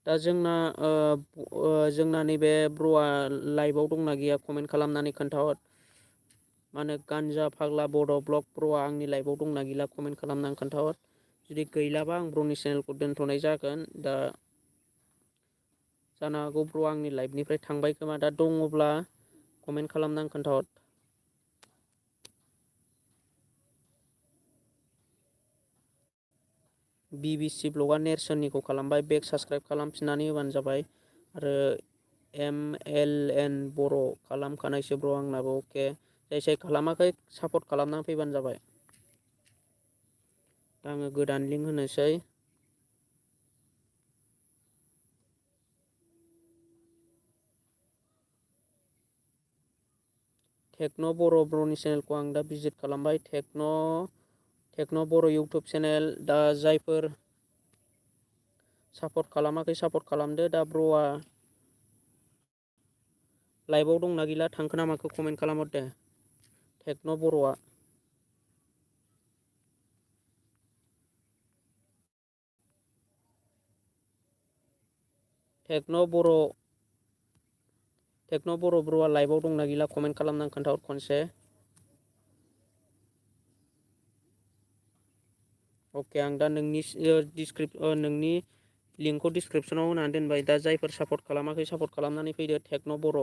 दा जोंना नैबे ब्र'आ लाइभआव दंना गैया कमेन्ट खालामनानै खोन्थाहर। मा होनो गान्जा फाग्ला बड' ब्लग ब्र'आ आंनि लाइभआव दंना गैला कमेन्ट खालामनानै खोन्थाहर। जुदि गैलाबा आं ब्र'नि चेनेलखौ दोनथ'नाय जागोन। दा जानो हागौ ब्र' आंनि लाइभनिफ्राय थांबाय खोमा। दा दङब्ला कमेन्ट खालामनानै खोन्थाहर। BBC ब्लगआ नेरसोननिखौ खालामबाय, बेक साबस्क्राइब खालामफिननानै होबानो जाबाय। आरो MLN बर' खालामखानायसो ब्र' आंनाबो अके। जाय खालामाखै सापर्ट खालामनानै फैबानो जाबाय। दा आङो गोदान लिंक होनोसै। टेक्न' बर' ब्र'नि चेनेलखौ आं दा भिजिट खालामबाय। टेक्न' बर' इउटुब चेनेल। दा जायफोर सापर्ट खालामाखै सापर्ट खालामदो। दा ब्र'आ लाइभआव दंना गैला थांखोना माखो कमेन्ट खालामहर दे। टेक्न' बर'आ टेक्न' बर' ब्र'आ लाइभआव दंना गैला कमेन्ट खालामनानै खोन्थाहर खनसे। अके आं दा नोंनि लिंकखौ डिसक्रिपसनाव होनानै दोनबाय। दा जायफोर सापर्ट खालामाखै सापर्ट खालामनानै फैदो टेक्न' बर'।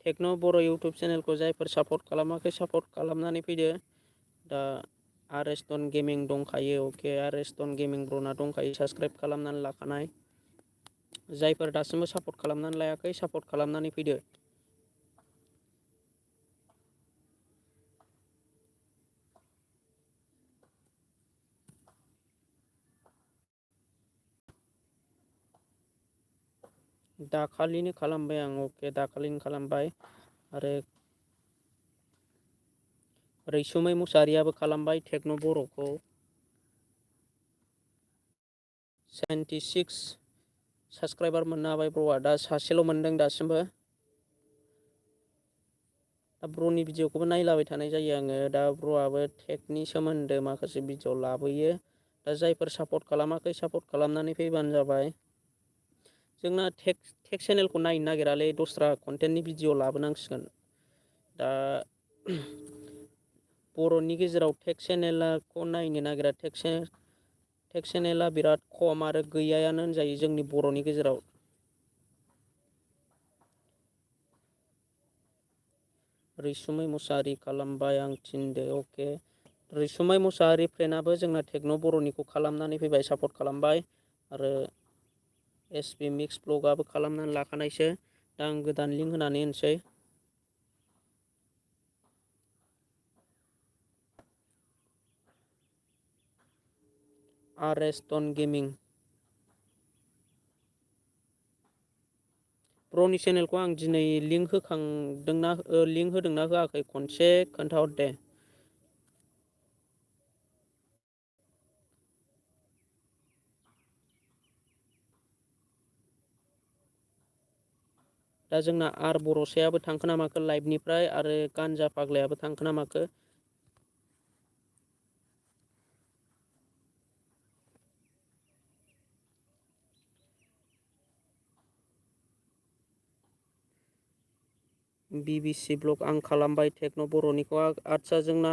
टेक्न' बर' इउटुब चेनेलखौ जायफोर सापर्ट खालामाखै सापर्ट खालामनानै फैदो। दा आरेस्टन गेमिं दंखायो अके। आरेस्टन गेमिं ब्र'ना दंखायो साबस्क्राइब खालामनानै लाखानाय। जायफोर दासिमबो सापर्ट खालामनानै लायाखै सापर्ट खालामनानै फैदो। दाखालिनो खालामबाय आं अके दाखालिनो खालामबाय। आरो रैसुमै मुसाहारियाबो खालामबाय टेक्न' बर'खौ। 76 साबस्क्राइबार मोननो हाबाय ब्र'आ। दा सासेल' मोनदों दासिमबो। दा ब्र'नि भिडिअखौबो नायलाबाय थानाय जायो आङो। दा ब्र'आबो टेकनि सोमोन्दो माखासे भिडिअ लाबोयो। दा जायफोर सापर्ट खालामाखै सापर्ट खालामनानै फैबानो जाबाय। जोंना टेक चेनेलखौ नायनो नागिरालै दस्रा कन्टेन्टनि भिडिअ लाबोनांसिगोन। दा बर'नि गेजेराव टेक चेनेलखौ नायनो नागिरा। टेक चेनेला बिराद खम आरो गैयायानो होनजायो जोंनि बर'नि गेजेराव। रैसुमै मुसाहारि खालामबाय आं थिनदो अके। रैसुमै मुसाहारि फ्रेन्डआबो जोंना टेक्न' बर'निखौ खालामनानै फैबाय सापर्ट खालामबाय। आरो SB मिक्स ब्लगआबो खालामनानै लाखानायसो। दा आं गोदान लिंक होनानै होनोसै। आरेस्टन गेमिं ब्र'नि चेनेलखौ आं दिनै लिंक होदोंना होआखै खनसे खोन्थाहर दे। दा जोंना आर बर'सायाबो थांखो ना माखो लाइभनिफ्राय आरो गान्जा फाग्लायाबो थांखो ना माखो। BBC ब्लग आं खालामबाय टेक्न' बर'निखौ। आदसा जोंना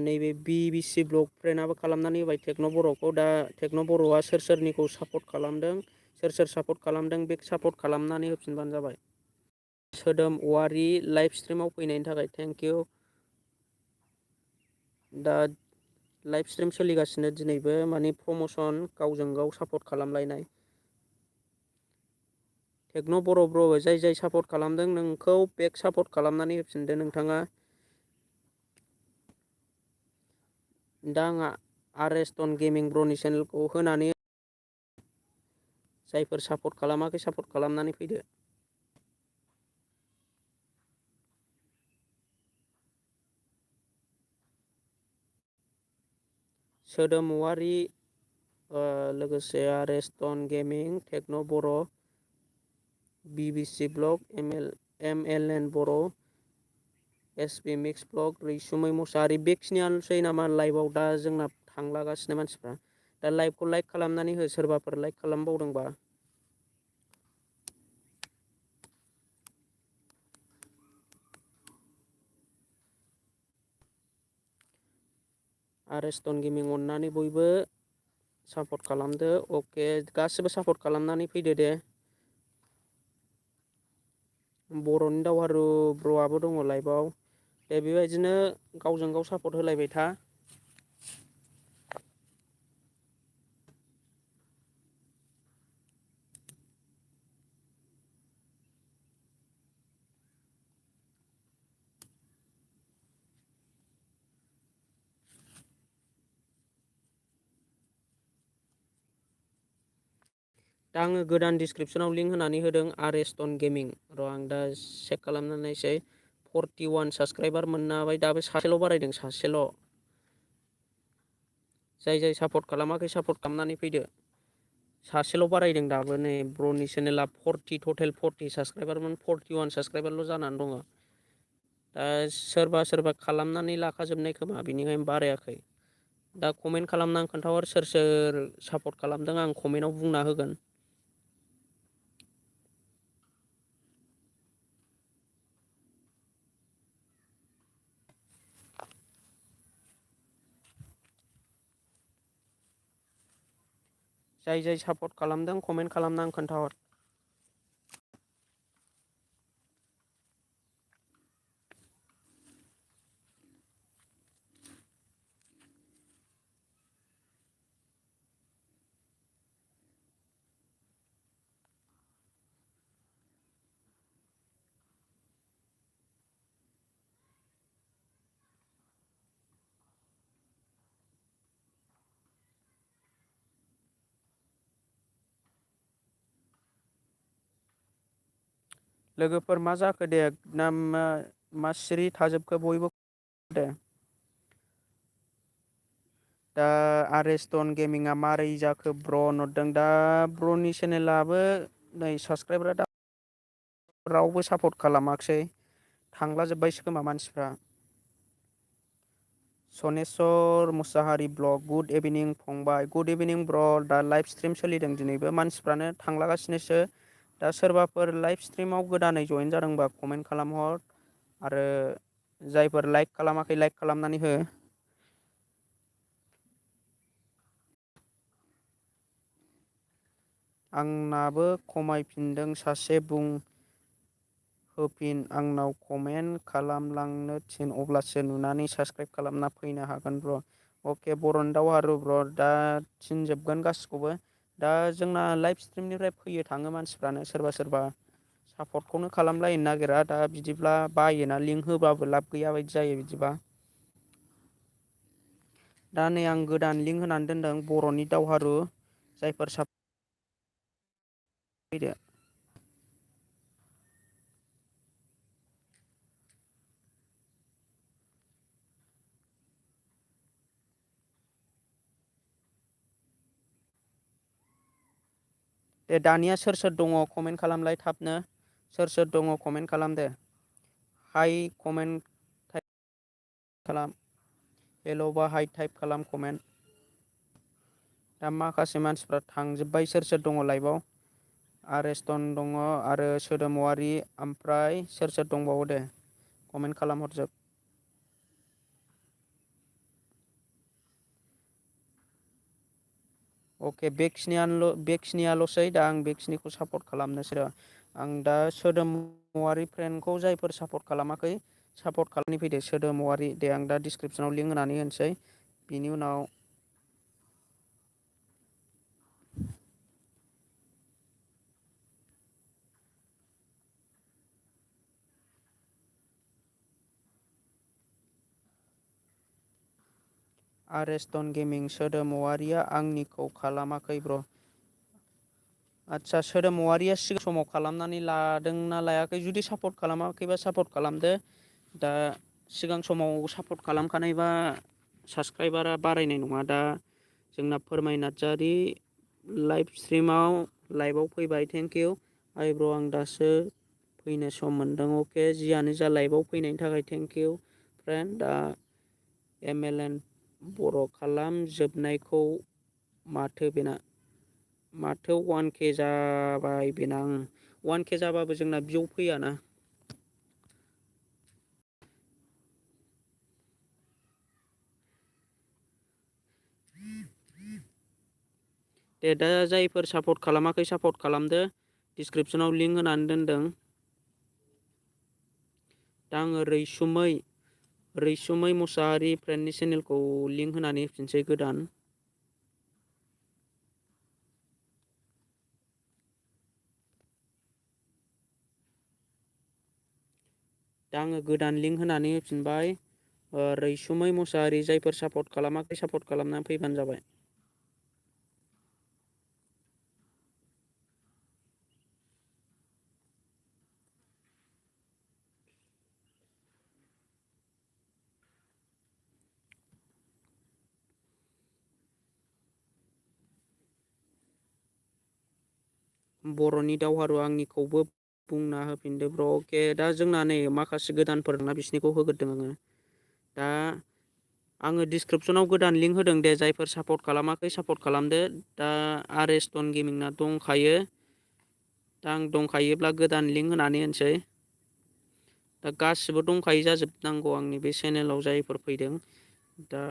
नैबे BBC ब्लग फ्रेन्डआबो खालामनानै होबाय टेक्न' बर'खौ। दा टेक्न' बर'आ सोर सोरनिखौ सापर्ट खालामदों, सोर सोर सापर्ट खालामदों, बे सापर्ट खालामनानै होफिनबानो जाबाय। सोदोम औवारि लाइभ स्ट्रिमाव फैनायनि थाखाय थेंक इउ। दा लाइभ स्ट्रिम सोलिगासिनो दिनैबो, माने प्रमसन गावजों गाव सापर्ट खालामलायनाय। टेक्न' बर' ब्र' जाय जाय सापर्ट खालामदों नोंखौ बेक सापर्ट खालामनानै होफिनदो नोंथाङा। दा आंहा आरेस्टन गेमिं ब्र'नि चेनेलखौ होनानै, जायफोर सापर्ट खालामाखै सापर्ट खालामनानै फैदो। सोदोम औवारि, लोगोसे आरेस्टन गेमिं, टेक्न' बर', BBC ब्लग, MLN बर', SB मिक्स ब्लग, रैसुमै मुसाहारि, बेखिनियानोसै नामा लाइभआव दा जोंना थांलागासिनो मानसिफ्रा। दा लाइभखौ लाइक खालामनानै हो सोरबाफोर लाइक खालामबावदोंबा। आरेस्टन गेमिं अननानै बयबो सापर्ट खालामदो। अके, गासिबो सापर्ट खालामनानै फैदो दे। बर'नि दावहारु ब्र'आबो दङ लाइभआव। दे बेबायदिनो गावजों गाव सापर्ट होलायबाय था। दा आङो गोदान डिसक्रिपसनाव लिंक होनानै होदों आरेस्टन गेमिं। र' आं दा चेक खालामनानै नायसै। 41 साबसक्राइबार मोननो हाबाय। दाबो सासेल' बारायदों, सासेल'। जाय जाय सापर्ट खालामाखै सापर्ट खालामनानै फैदो। सासेल' बारायदों दाबो। नै ब्र'नि चेनेला टटेल 40 साबसक्राइबारमोन, 41 साबसक्राइबारल' जानानै दङ। दा सोरबा सोरबा खालामनानै लाखाजोबनाय खोमा, बिनिखायनो बारायाखै। दा कमेन्ट खालामनानै खोन्थाहर सोर सोर सापर्ट खालामदों, आं कमेन्टआव बुंना होगोन। जाय जाय सापर्ट खालामदों कमेन्ट खालामनानै खोन्थाहर। लोगोफोर मा जाखो दे, ना मा सिरि थाजोबखो बयबो दे। दा आरेस्टन गेमिंआ मारै जाखो ब्र' नरदों। दा ब्र'नि चेनेलाबो नै साबसक्राइबारा दा रावबो सापर्ट खालामाखिसै, थांलाजोब्बायसो खोमा मानसिफ्रा। सनेस्वर मुसाहारि ब्लग, गुड इभिनिं फंबाय, गुड इभिनिं ब्र'। दा लाइभ स्ट्रिम सोलिदों दिनैबो, मानसिफ्रानो थांलागासिनोसो। दा सोरबाफोर लाइभ स्ट्रिमाव गोदानै जयेन जादोंबा कमेन्ट खालामहर। आरो जायफोर लाइक खालामाखै लाइक खालामनानै हो। आंनाबो खमायफिनदों सासे होफिन आंनाव कमेन्ट खालामलांनो थिन, अब्लासो नुनानै साबसक्राइब खालामना फैनो हागोन ब्र'। अके, बर'नि दावहारु ब्र', दा थिनजोबगोन गासिखौबो। दा जोंना लाइभ स्ट्रिमनिफ्राय फैयो थाङो मानसिफ्रानो, सोरबा सोरबा सापर्टखौनो खालामलायनो नागिरा। दा बिदिब्ला बायोना, लिंक होबाबो लाब गैया बायदि जायो बिदिबा। दा नै आं गोदान लिंक होनानै दोनदों बर'नि दावहारु, जायफोर फैदो। दे दानिया सोर सोर दङ कमेन्ट खालामलाय थाबनो। सोर सोर दङ कमेन्ट खालाम दे। हाइ कमेन्ट खालाम। हेल' बा हाइ टाइप खालाम कमेन्ट। दा माखासे मानसिफ्रा थांजोब्बाय, सोर सोर दङ लाइभआव। आरेस्टन दङ आरो सोदोमवारि, ओमफ्राय सोर सोर दंबावो दे। कमेन्ट खालामहरजोब। अके बेखिनियाल'सै दा आं बेखिनिखौ सापर्ट खालामनोसै र' आं दा सोदोमारि फ्रेन्डखौ जायफोर सापर्ट खालामाखै सापर्ट खालामनो फैदो सोदोमारि दे आं दा डिसक्रिपसनाव लिंक होनानै होनोसै बिनि उनाव आरेस्टन गेमिं सोदोमारिया आंनिखौ खालामाखै ब्र' आदसा सोदोमारिया सिगां समाव खालामनानै लादोंना लायाखै जुदि सापर्ट खालामाखैबा सापर्ट खालामदो दा सिगां समाव सापर्ट खालामखानायबा साबसक्राइबारा बारायनाय नङा दा जोंना फोरमाय नार्जारि लाइभ स्ट्रिमाव लाइभआव फैबाय थेंक इउ आइ ब्र' आं दासो फैनो सम मोनदों अके जियानो जा लाइभआव फैनायनि थाखाय थेंक इउ फ्रेन्ड दा MLN बर' खालामजोबनायखौ माथो 1K जाबाय बेना 1K जाबाबो जोंना भिउ फैयाना दे दा जायफोर सापर्ट खालामाखै सापर्ट खालामदो डिसक्रिपसनाव लिंक होनानै दोनदों दा आङो रैसुमै मुसाहारि फ्रेन्डनि चेनेलखौ लिंक होनानै होफिनसै गोदान दा आङो गोदान लिंक होनानै होफिनबाय रैसुमै मुसाहारि जायफोर सापर्ट खालामाखै सापर्ट खालामनानै फैबानो जाबाय बर'नि दावहारु आंनिखौबो बुंना होफिनदो ब्र' अके दा जोंना नै माखासे गोदानफोर दंना बिसिनिखौ होग्रोदों आङो दा आङो डिसक्रिपसनाव गोदान लिंक होदों दे जायफोर सापर्ट खालामाखै सापर्ट खालामदो दा आरेस्टन गेमिंना दंखायो दा आं दंखायोब्ला गोदान लिंक होनानै होनसै दा गासिबो दंखायो जाजोबनांगौ आंनि बे चेनेलाव जायफोर फैदों दा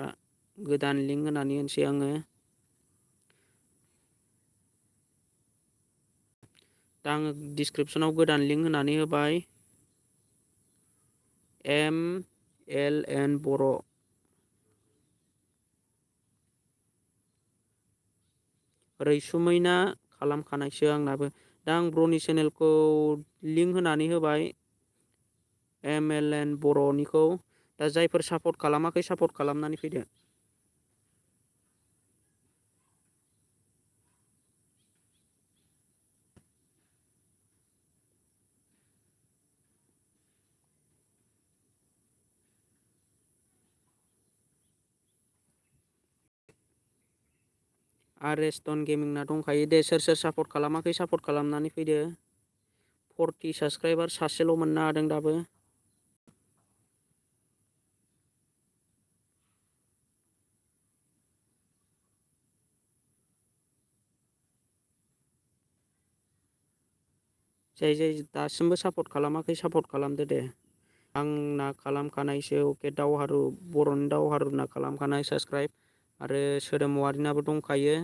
गोदान लिंक होनानै होनसै आङो दा आङो डिसक्रिपसनाव गोदान लिंक होनानै होबाय MLN बर' रैसुमैना खालामखानायसो आंनाबो दा आं ब्र'नि चेनेलखौ लिंक होनानै होबाय MLN बर'निखौ दा जायफोर सापर्ट खालामाखै सापर्ट खालामनानै फैदो आरेस्टन गेमिंना दंखायो दे सोर सोर सापर्ट खालामाखै सापर्ट खालामनानै फैदो 40 साबसक्राइबार सासेल' मोननो हादों दाबो जाय दासिमबो सापर्ट खालामाखै सापर्ट खालामदो दे आंना खालामखानायसो अके दावहारु बर'नि दावहारुना खालामखानाय साबसक्राइब आरो सोदोमारिनाबो दंखायो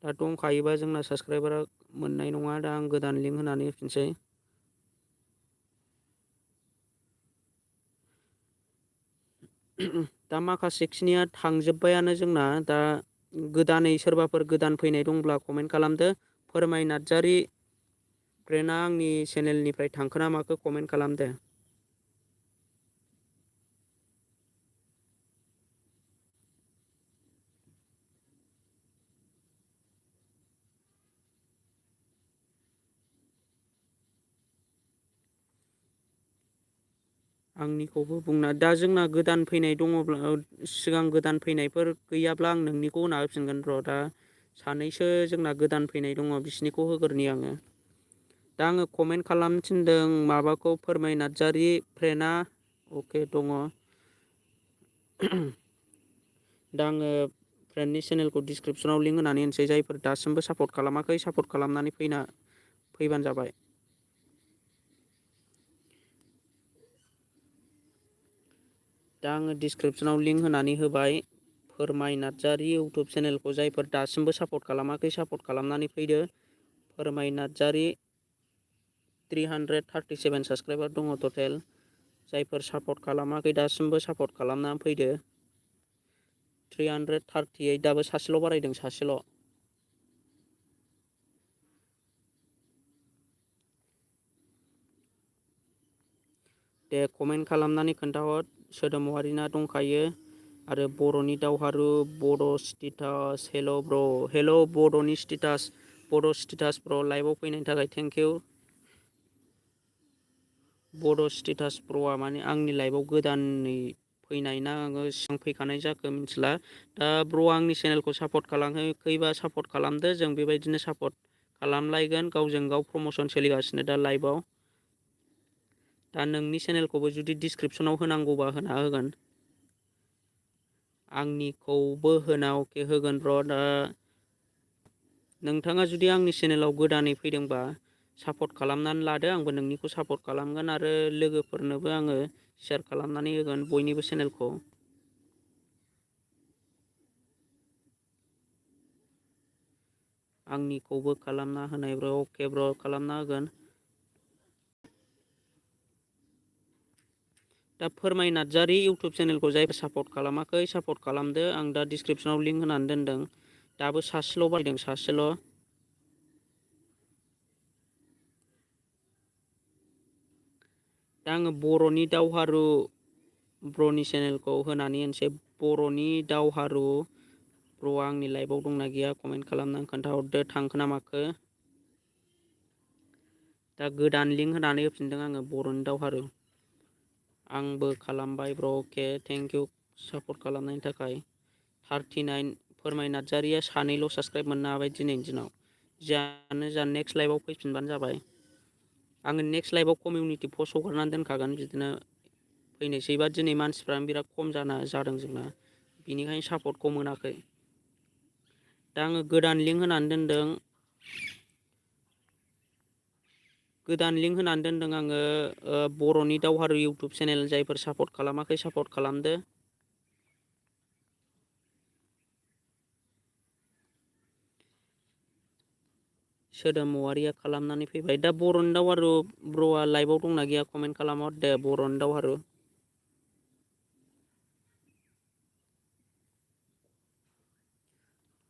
दा दंखायोबा जोंना साबसक्राइबारा मोननाय नङा दा आं गोदान लिंक होनानै होफिनसै दा माखासेखिनिया थांजोब्बायानो जोंना दा गोदानै सोरबाफोर गोदान फैनाय दंब्ला कमेन्ट खालामदो फोरमाय नार्जारि फ्रेन्डआ आंनि चेनेलनिफ्राय थांखोना माखो कमेन्ट खालामदो आंनिखौबो बुंना दा जोंना गोदान फैनाय दङब्ला सिगां गोदान फैनायफोर गैयाब्ला आं नोंनिखौ होना होफिनगोन र' दा सानैसो जोंना गोदान फैनाय दङ बिसिनिखौ होग्रोनि आङो दा आङो कमेन्ट खालामनो थिनदों माबाखौ फोरमाय नार्जारि फ्रेन्डआ अके दङ दा आङो फ्रेन्डनि चेनेलखौ डिसक्रिपसनाव लिंक होनानै होनसै जायफोर दासिमबो सापर्ट खालामाखै सापर्ट खालामनानै फैबानो जाबाय दा आङो डिसक्रिपसनाव लिंक होनानै होबाय फोरमाय नार्जारि इउटुब चेनेलखौ जायफोर दासिमबो सापर्ट खालामाखै सापर्ट खालामनानै फैदो। फोरमाय नार्जारि 337 साबस्क्राइबार दङ टटेल। जायफोर सापर्ट खालामाखै दासिमबो सापर्ट खालामनानै फैदो। 338 दाबो सासेल' बारायदों, सासेल'। दे कमेन्ट खालामनानै खोन्थाहर। सोदोमारिना दंखायो आरो बर'नि दावहारु बड' स्टेटास। हेल' ब्र', हेल' बड'नि स्टेटास, बड' स्टेटास ब्र' लाइभआव फैनायनि थाखाय थेंक इउ। बड' स्टेटास ब्र'आ माने आंनि लाइभआव गोदानै फैनाय ना आङो सिगां फैखानाय जाखो मिथिला। दा ब्र'आ आंनि चेनेलखौ सापर्ट खालामाखैबा सापर्ट खालामदो। जों बेबायदिनो सापर्ट खालामलायगोन। गावजों गाव प्रम'सन सोलिगासिनो दा लाइभआव। दा नोंनि चेनेलखौबो जुदि डिसक्रिपसनाव होनांगौबा होना होगोन। आंनिखौबो होगोन ब्र'। दा नोंथाङा जुदि आंनि चेनेलाव गोदानै फैदोंबा सापर्ट खालामनानै लादो। आंबो नोंनिखौ सापर्ट खालामगोन आरो लोगोफोरनोबो आङो शेयार खालामनानै होगोन बयनिबो चेनेलखौ। आंनिखौबो खालामना होनाय ब्र'। अके ब्र', खालामना होगोन। दा फोरमाय नार्जारि इउटुब चेनेलखौ जायफोर सापर्ट खालामाखै सापर्ट खालामदो। आं दा डिसक्रिपसनाव लिंक होनानै दोनदों। दाबो सासेल' बायदों, सासेल'। दा आङो बर'नि दावहारु ब्र'नि चेनेलखौ होनानै होनोसै। बर'नि दावहारु ब्र'आ आंनि लाइभआव दंना गैया कमेन्ट खालामनानै खोन्थाहरदो। थांखो ना माखो। दा गोदान लिंक होनानै होफिनदों आङो बर'नि दावहारु। आंबो खालामबाय ब्र'। अके थेंक इउ सापर्ट खालामनायनि थाखाय। 39 फोरमाय नार्जारिया सानैल' साबस्क्राइब मोननो हाबाय दिनैनि दिनाव। जियानो जा नेक्स्ट लाइभआव फैफिनबानो जाबाय। आङो नेक्स्ट लाइभआव कमिउनिटि पस्ट हगारनानै दोनखागोन। बिदिनो फैनोसैबा दिनै मानसिफ्रानो बिराद खम जादों जोंना, बिनिखायनो सापर्टखौ मोनाखै। दा आङो गोदान लिंक होनानै दोनदों। आङो बर'नि दावहारु इउटुब चेनेल। जायफोर सापर्ट खालामाखै सापर्ट खालामदो। सोदोमारिया खालामनानै फैबाय। दा बर'नि दावहारु ब्र'आ लाइभआव दंना गैया कमेन्ट खालामहर दे। बर'नि दावहारु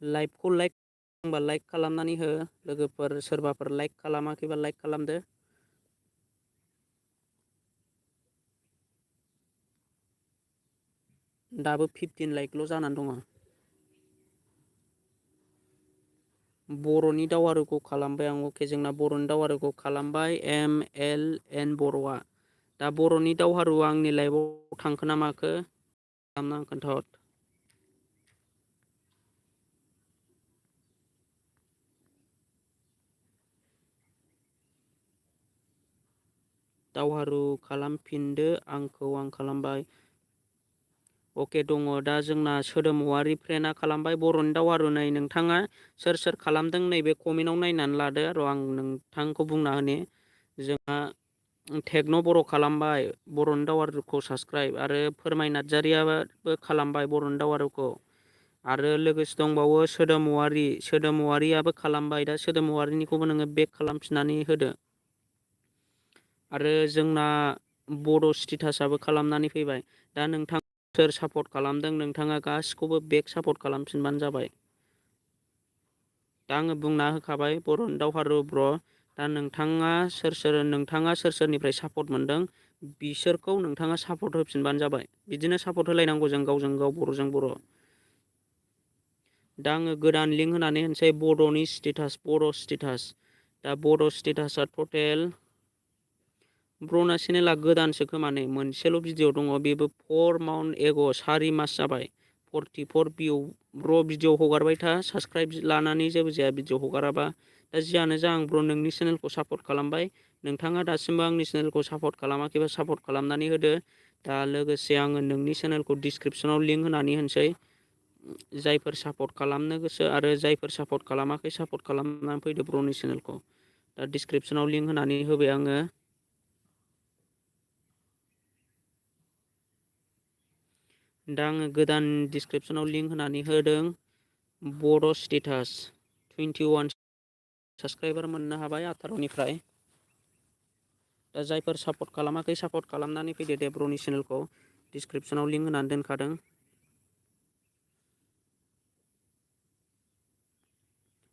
लाइभखौ लाइक खालामनानै हो। लोगोफोर सोरबाफोर लाइक खालामाखैबा लाइक खालामदो। दाबो 15 लाइकल' जानानै दङ। बर'नि दावहारुखौ खालामबाय आं। अके जोंना बर'नि दावहारुखौ खालामबाय MLN बर'आ। दा बर'नि दावहारुआ आंनि लाइभआव थांखो ना माखो खालामना खोन्थाहर। दावहारु खालामफिनदो आंखौ। आं खालामबाय। अके दङ। दा जोंना सोदोमारि फ्रेन्डआ खालामबाय बर'नि दावहारु। नै नोंथाङा सोर सोर खालामदों नैबे कमेन्टआव नायनानै लादो। र' आं नोंथांखौ बुंना होनि। जोंहा टेक्न' बर' खालामबाय बर'नि दावहारुखौ साबस्क्राइब, आरो फोरमाय नार्जारियाबो खालामबाय बर'नि दावहारुखौ। आरो लोगोसे दंबावो सोदोमारियाबो खालामबाय। दा सोदोमारिनिखौबो नोङो बेक खालामफिननानै होदो। आरो जोंना बड' स्टेटासआबो खालामनानै फैबाय। दा नोंथां सोर सापर्ट खालामदों नोंथाङा गासिखौबो बेक सापर्ट खालामफिनबानो जाबाय। दा आङो बुंना होखाबाय बर'नि दावहारु ब्र'। दा नोंथाङा सोर सोरनिफ्राय सापर्ट मोनदों बिसोरखौ नोंथाङा सापर्ट होफिनबानो जाबाय। बिदिनो सापर्ट होलायनांगौ जों गावजों गाव बर'जों बर'। दा आङो गोदान लिंक होनानै होनसै बड' स्टेटास। दा बड' स्टेटासआ टटेल ब्र'ना चेनेला गोदानसो खोमाने मोनसेल' भिडिअ दङ। बेबो 4 मान्थ एग' 4 मास जाबाय। 44 भिउ। ब्र' भिडिअ हगारबाय था साबस्क्राइब लानानै जेबो जाया भिडिअ हगाराबा। दा जियानो जा आं ब्र' नोंनि चेनेलखौ सापर्ट खालामबाय। नोंथाङा दासिमबो आंनि चेनेलखौ सापर्ट खालामाखैबा सापर्ट खालामनानै होदो। दा लोगोसे आङो नोंनि चेनेलखौ डिसक्रिपसनाव लिंक होनानै होनसै। जायफोर सापर्ट खालामनो गोसो आरो जायफोर सापर्ट खालामाखै सापर्ट खालामनानै फैदो ब्र'नि चेनेलखौ। दा डिसक्रिपसनाव लिंक होनानै होबाय आङो। दा आङो गोदान डिसक्रिपसनाव लिंक होनानै होदों बड' स्टेटास 21 साबसक्राइबार मोननो हाबाय 18निफ्राय। दा जायफोर सापर्ट खालामाखै सापर्ट खालामनानै फैदो दे ब्र'नि चेनेलखौ डिसक्रिपसनाव लिंक होनानै दोनखादों।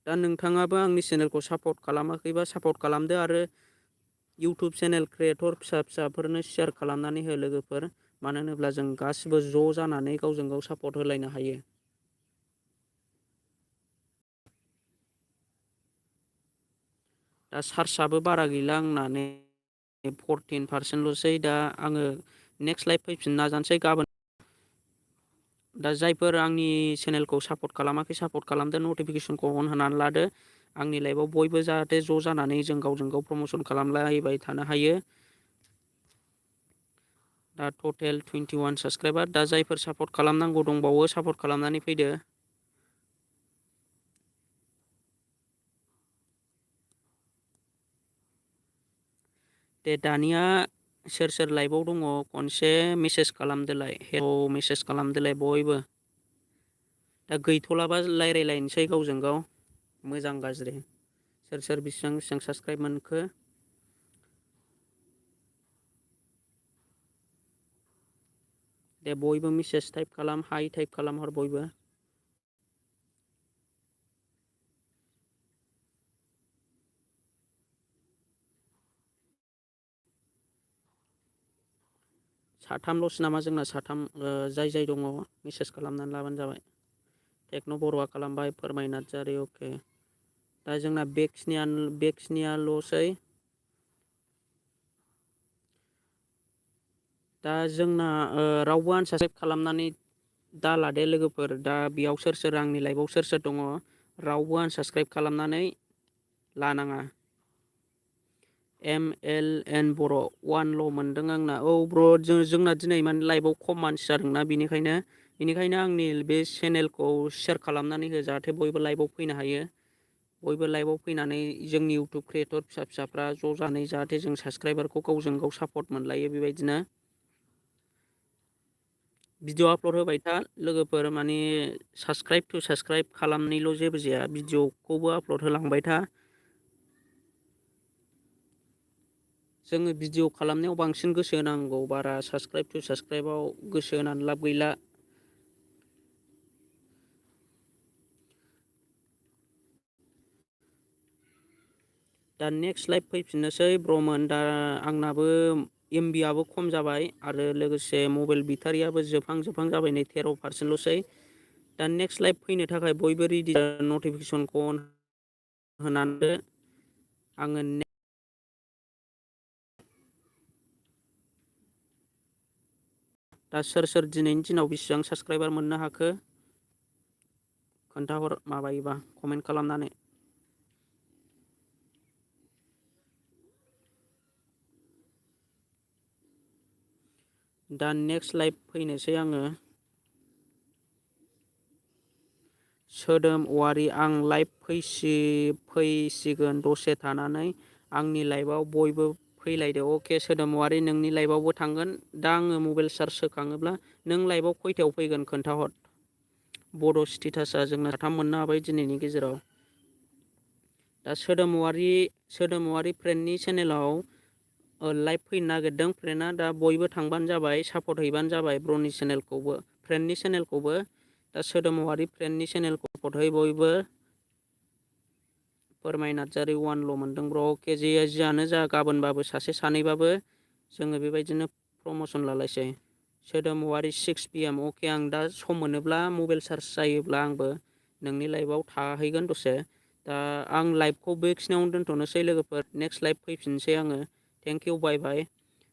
दा नोंथाङाबो आंनि चेनेलखौ सापर्ट खालामाखैबा सापर्ट खालामदो आरो इउटुब चेनेल क्रियेटर फिसा फिसाफोरनो शेयार खालामनानै हो लोगोफोर। मानो होनोब्ला जों गासिबो ज' जानानै गावजों गाव सापर्ट होलायनो हायो। दा चार्जआबो बारा गैला आंना नै 14%ल'सै। दा आङो नेक्स्ट लाइभ फैफिन नाजानोसै गाबोन। दा जायफोर आंनि चेनेलखौ सापर्ट खालामाखै सापर्ट खालामदो, नटिफिकेसनखौ अन होनानै लादो। आंनि लाइभआव बयबो जाहाथे ज' जानानै जों गावजों गाव प्रम'सन खालामलायबाय थानो हायो। दा टटेल 21 साबसक्राइबार। दा जायफोर सापर्ट खालामनांगौ दंबावो सापर्ट खालामनानै फैदो। दे दानिया सोर सोर लाइभआव दङ खनसे मेसेज खालामदोलाय, हेल' मेसेज खालामदोलाय बयबो। दा गैथ'लाबा रायज्लायलायनोसै गावजों गाव मोजां गाज्रि। सोर सोर बेसेबां बेसेबां साबसक्राइब मोनखो। दे बयबो मेसेज टाइप खालाम, हाय टाइप खालामहर बयबो। साथामल'सो नामा जोंना, साथाम। जाय जाय दङ मेसेज खालामनानै लाबानो जाबाय। टेक्न' बर'आ खालामबाय, फोरमाय नार्जारि अके। दा जोंना बेक्सनियाल'सै। दा जोंना रावबो आनसाबसक्राइब खालामनानै दा लादे लोगोफोर। दा बेयाव सोर सोर आंनि लाइभआव सोर सोर दङ रावबो आनसाबसक्राइब खालामनानै लानाङा। MLN बर' 1ल' मोनदों आंना। औ ब्र' जोंना दिनै माने लाइभआव खम मानसि जादोंना, बेनिखायनो आंनि बे चेनेलखौ शेयार खालामनानै हो जाहाथे बयबो लाइभआव फैनो हायो। बयबो लाइभआव फैनानै जोंनि इउटुब क्रियेटर फिसा फिसाफ्रा ज' जानानै जाहाथे जों साबसक्राइबारखौ गावजों गाव सापर्ट मोनलायो। बेबायदिनो भिडिअ आपल'ड होबाय था लोगोफोर। माने साबसक्राइब टु साबसक्राइब खालामनायल' जेबो जाया, भिडिअखौबो आपल'ड होलांबाय था। जोङो भिडिअ खालामनायाव बांसिन गोसो होनांगौ, बारा साबसक्राइब टु साबसक्राइबाव गोसो होनानै लाब गैला। दा नेक्स्ट लाइभ फैफिननोसै ब्र'मोन। दा आंनाबो MBआबो खम जाबाय आरो लोगोसे मबाइल बेटारियाबो जोबहां जाबाय, नै 13%ल'सै। दा नेक्स्ट लाइभ फैनो थाखाय बयबो रेडि नटिफिकेसनखौ अन होनानै आङो दा सोर सोर दिनैनि दिनाव बेसेबां साबसक्राइबार मोननो हाखो खोन्थाहर, माबायोबा कमेन्ट खालामनानै। दा नेक्स्ट लाइभ फैनोसै आङो। सोदोम औवारि, आं लाइभ फैसिगोन दसे थानानै। आंनि लाइभआव बयबो फैलायदो। अके सोदोम औवारि, नोंनि लाइभआवबो थांगोन। दा आङो मबाइल चार्ज होखाङोब्ला नों लाइभआव खयथायाव फैगोन खोन्थाहर। बड' स्टेटासआ जोंना 3 मोननो हाबाय दिनैनि गेजेराव। दा सोदोम औवारि फ्रेन्डनि चेनेलाव लाइभ फैनो नागिरदों फ्रेन्डआ। दा बयबो थांबानो जाबाय, सापर्ट हैबानो जाबाय ब्र'नि चेनेलखौबो, फ्रेन्डनि चेनेलखौबो। दा सोदोम औवारि फ्रेन्डनि चेनेलखौ सापर्ट है बयबो। फोरमाय नार्जारि 1ल' मोनदों ब्र'। अके जियानो जा गाबोनबाबो सासे सानैबाबो जोङो बेबायदिनो प्रम'सन लालायसै। सोदोम औवारि 6 PM। अके आं दा सम मोनोब्ला मबाइल चार्ज जायोब्ला आंबो नोंनि लाइभआव थाहैगोन दसे। दा आं लाइभखौ बेखिनियावनो दोनथ'नोसै लोगोफोर। नेक्स्ट लाइभ फैफिनसै आङो। Thank you, bye bye.